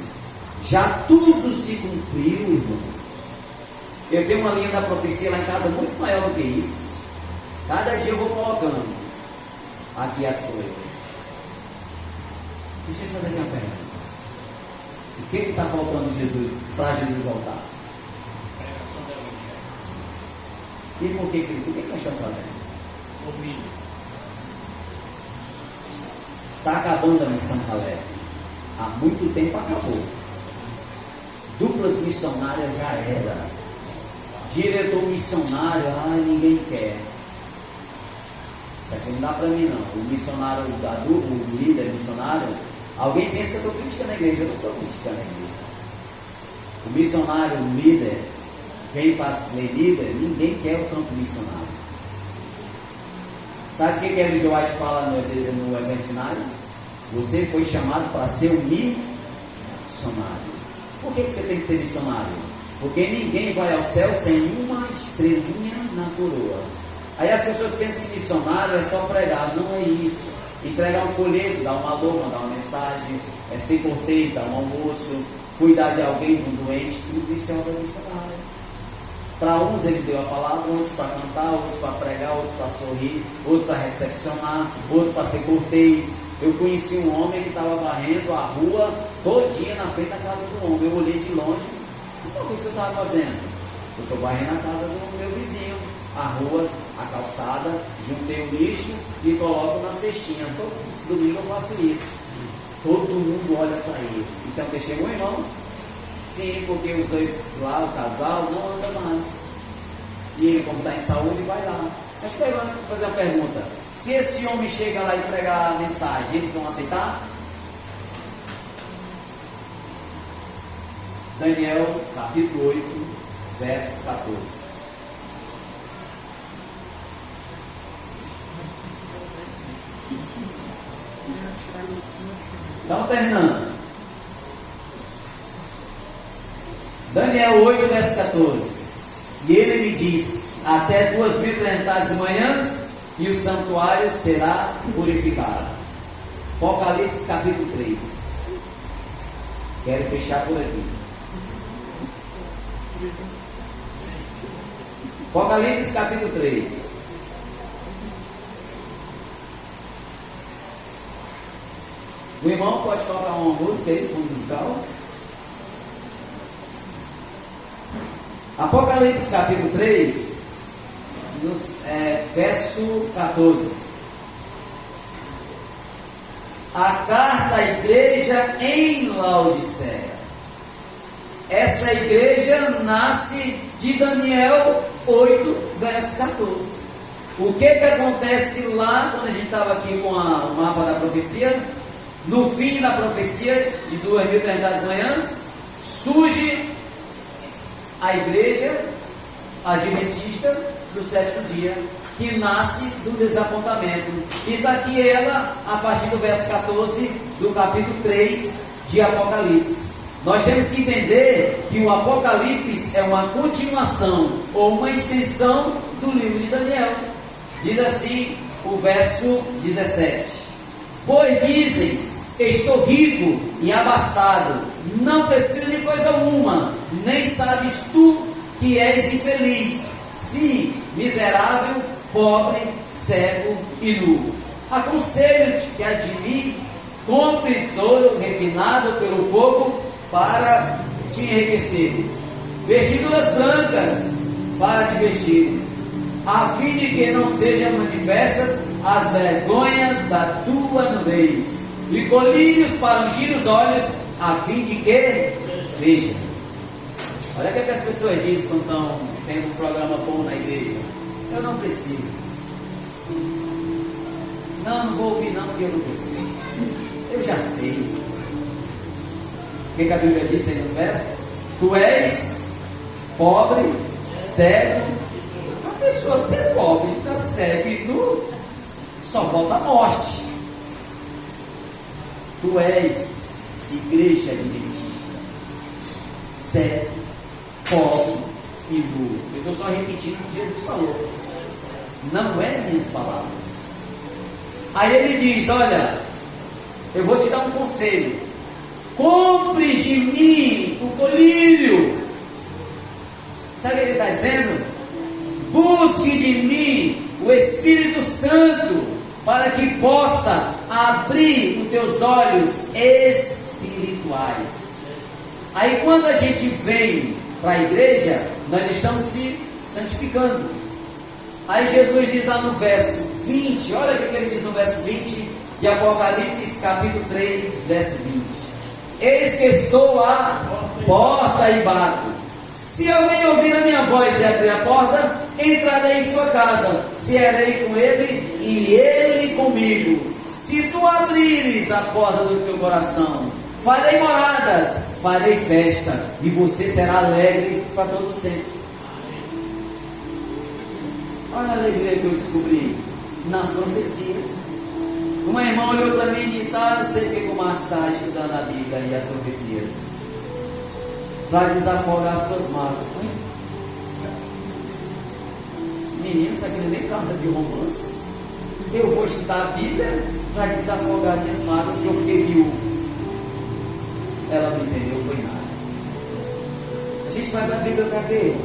Já tudo se cumpriu, irmão. Eu tenho uma linha da profecia lá em casa muito maior do que isso. Cada dia eu vou colocando aqui as coisas. Deixa eu fazer minha pergunta. O que está faltando para Jesus voltar? E por que nós estamos fazendo? Domínio. Está acabando a missão Caleb. Há muito tempo acabou. Duplas missionárias já era. Diretor missionário, ninguém quer. Isso aqui não dá para mim não. O missionário, o líder missionário, alguém pensa que eu estou criticando a igreja. Eu não estou criticando a igreja. O missionário, o líder, vem para ser líder, ninguém quer o campo missionário. Sabe o que Ellen G. White fala no Evangelhos? Você foi chamado para ser um missionário. Por que você tem que ser missionário? Porque ninguém vai ao céu sem uma estrelinha na coroa. Aí as pessoas pensam que missionário é só pregar. Não é isso. Entregar um folheto, dar uma loma, dar uma mensagem, ser cortês, dar um almoço, cuidar de alguém, de um doente, tudo isso é obra missionária. Para uns ele deu a palavra, outros para cantar, outros para pregar, outros para sorrir, outros para recepcionar, outros para ser cortês. Eu conheci um homem que estava varrendo a rua todinha na frente da casa do homem. Eu olhei de longe, disse, o que o senhor estava fazendo? Eu estou varrendo a casa do meu vizinho, a rua, a calçada, juntei o lixo e coloco na cestinha. Todo domingo eu faço isso. Todo mundo olha para ele. Isso é um testemunho, irmão? Sim, porque os dois lá, o casal, não anda mais. E ele, como está em saúde, vai lá. Mas eu vou fazer uma pergunta. Se esse homem chega lá e pregar a mensagem, eles vão aceitar? Daniel, capítulo 8, verso 14. Estamos terminando. Daniel 8, verso 14. E ele me disse: até 2030 manhãs e o santuário será purificado. Apocalipse capítulo 3. Quero fechar por aqui. Apocalipse capítulo 3. O irmão pode colocar uma música aí, fundo musical. Apocalipse capítulo 3, verso 14. A carta à igreja em Laodiceia. Essa igreja nasce de Daniel 8, verso 14. O que acontece lá, quando a gente estava aqui com o mapa da profecia? No fim da profecia de 2030 manhãs, surge a igreja adventista do sétimo dia, que nasce do desapontamento. E está aqui ela, a partir do verso 14 do capítulo 3 de Apocalipse. Nós temos que entender que o Apocalipse é uma continuação ou uma extensão do livro de Daniel. Diz assim o verso 17: pois dizem, estou rico e abastado, não preciso de coisa alguma, nem sabes tu que és infeliz, sim, miserável, pobre, cego e nu. Aconselho-te que de mim compres ouro refinado pelo fogo para te enriqueceres, vestiduras brancas para te vestires, a fim de que não sejam manifestas as vergonhas da tua nudez, e colírios para ungir os olhos, a fim de que veja. Olha o que as pessoas dizem quando estão tendo um programa bom na igreja: eu não preciso. Não vou ouvir não, porque eu não preciso. Eu já sei. O que a Bíblia diz aí nos versos? Tu és pobre, cego. A pessoa ser pobre, está cego e nu, só falta a morte. Tu és igreja adventista, cego, pobre e nu. Eu estou só repetindo o que Jesus falou. Não é minhas palavras. Aí ele diz: olha, eu vou te dar um conselho. Compre de mim o colírio. Sabe o que ele está dizendo? Busque de mim o Espírito Santo, para que possa abrir os teus olhos espirituais. Aí quando a gente vem para a igreja, nós estamos se santificando. Aí Jesus diz lá no verso 20, olha o que ele diz no verso 20 de Apocalipse capítulo 3, verso 20: eis que estou à porta e bato. Se alguém ouvir a minha voz e abrir a porta, entrarei em sua casa, cearei com ele e ele comigo. Se tu abrires a porta do teu coração, farei moradas, farei festa, e você será alegre para todo sempre. Olha a alegria que eu descobri nas profecias. Uma irmã olhou para mim e disse: não sei porque o Marcos está estudando a Bíblia e as profecias, para desafogar as suas mágoas. Menino, isso aqui não é nem carta de romance. Eu vou estudar a Bíblia para desafogar minhas mágoas, porque eu fiquei viúvo. Ela não entendeu, foi nada. A gente vai para a Bíblia para quê?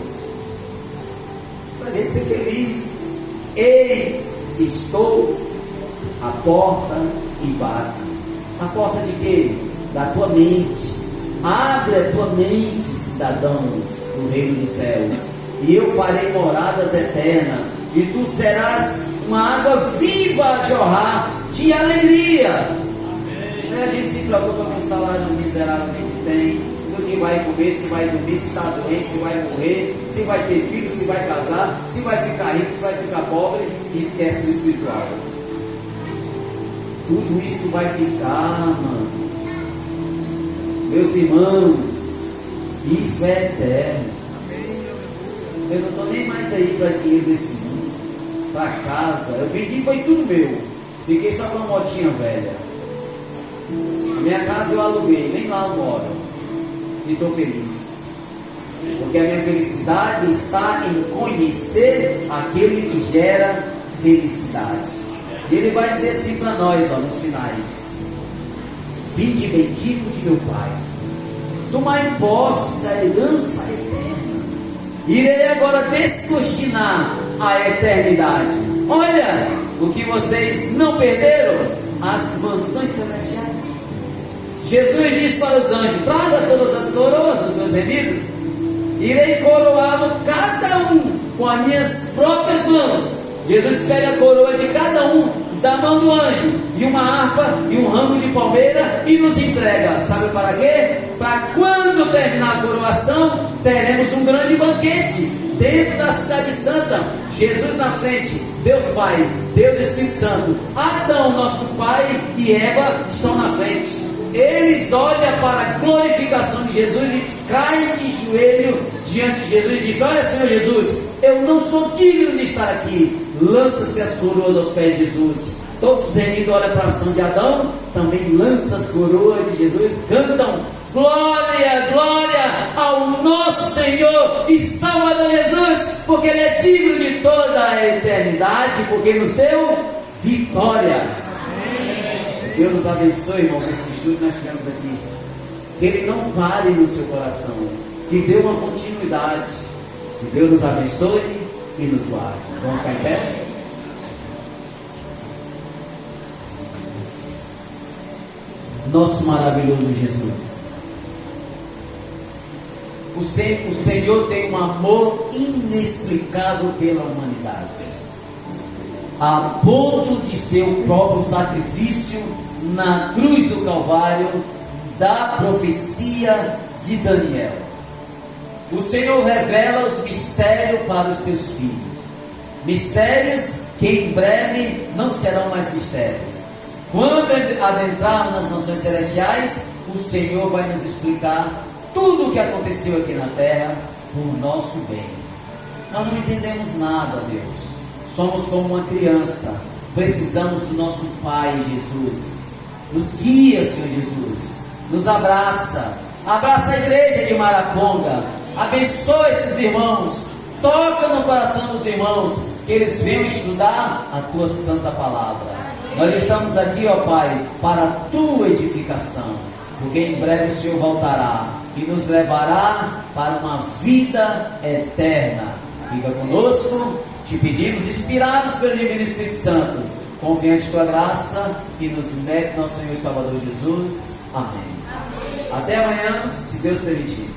para a gente ser feliz. Eis, estou à porta e bato. A porta de quê? Da tua mente. Abre a tua mente, cidadão do reino dos céus, e eu farei moradas eternas, e tu serás uma água viva a jorrar de alegria. Amém. A gente se preocupa com o salário miserável que a gente tem, do que vai comer, se vai dormir, se está doente, se vai morrer, se vai ter filho, se vai casar, se vai ficar rico, se vai ficar pobre, e esquece do espiritual. Tudo isso vai ficar, mano. Meus irmãos, isso é eterno. Eu não estou nem mais aí para dinheiro desse mundo, para casa. Eu vendi, foi tudo meu. Fiquei só com uma motinha velha. A minha casa eu aluguei, nem lá eu moro. E estou feliz. Porque a minha felicidade está em conhecer aquele que gera felicidade. E ele vai dizer assim para nós, ó, nos finais: vinde bendito de meu Pai, tomai posse da herança eterna. Irei agora descortinar a eternidade. Olha, o que vocês não perderam, as mansões celestiais. Jesus disse para os anjos: traga todas as coroas dos meus remidos. Irei coroá-lo cada um com as minhas próprias mãos. Jesus pega a coroa de cada um da mão do anjo, e uma harpa e um ramo de palmeira, e nos entrega. Sabe para quê? Para quando terminar a coroação, teremos um grande banquete dentro da cidade santa. Jesus na frente, Deus Pai, Deus Espírito Santo, Adão, nosso pai, e Eva estão na frente. Eles olham para a glorificação de Jesus e caem de joelho diante de Jesus e dizem: olha, Senhor Jesus, eu não sou digno de estar aqui. Lança-se as coroas aos pés de Jesus. Todos os remidos olham para a ação de Adão, também lança as coroas de Jesus, cantam: glória, glória ao nosso Senhor e Salvador Jesus, porque Ele é digno de toda a eternidade, porque nos deu vitória. Deus nos abençoe, irmão, com esse estudo que nós tivemos aqui. Que Ele não pare no seu coração, que dê uma continuidade. Que Deus nos abençoe e nos guarde. Vamos ficar em pé? Nosso maravilhoso Jesus, o Senhor tem um amor inexplicável pela humanidade, a ponto de ser o próprio sacrifício na cruz do Calvário da profecia de Daniel. O Senhor revela os mistérios para os teus filhos, mistérios que em breve não serão mais mistérios. Quando adentrarmos nas nações celestiais, o Senhor vai nos explicar tudo o que aconteceu aqui na terra por nosso bem. Nós não entendemos nada, Deus. Somos como uma criança. Precisamos do nosso Pai Jesus. Nos guia, Senhor Jesus. Nos abraça. Abraça a igreja de Maraponga. Abençoa esses irmãos. Toca no coração dos irmãos, que eles venham estudar a Tua santa palavra. Nós estamos aqui, ó Pai, para a Tua edificação, porque em breve o Senhor voltará e nos levará para uma vida eterna. Fica conosco, te pedimos, inspirados pelo Divino Espírito Santo, confiante em Tua graça e nos méritos do nosso Senhor e Salvador Jesus. Amém. Até amanhã, se Deus permitir.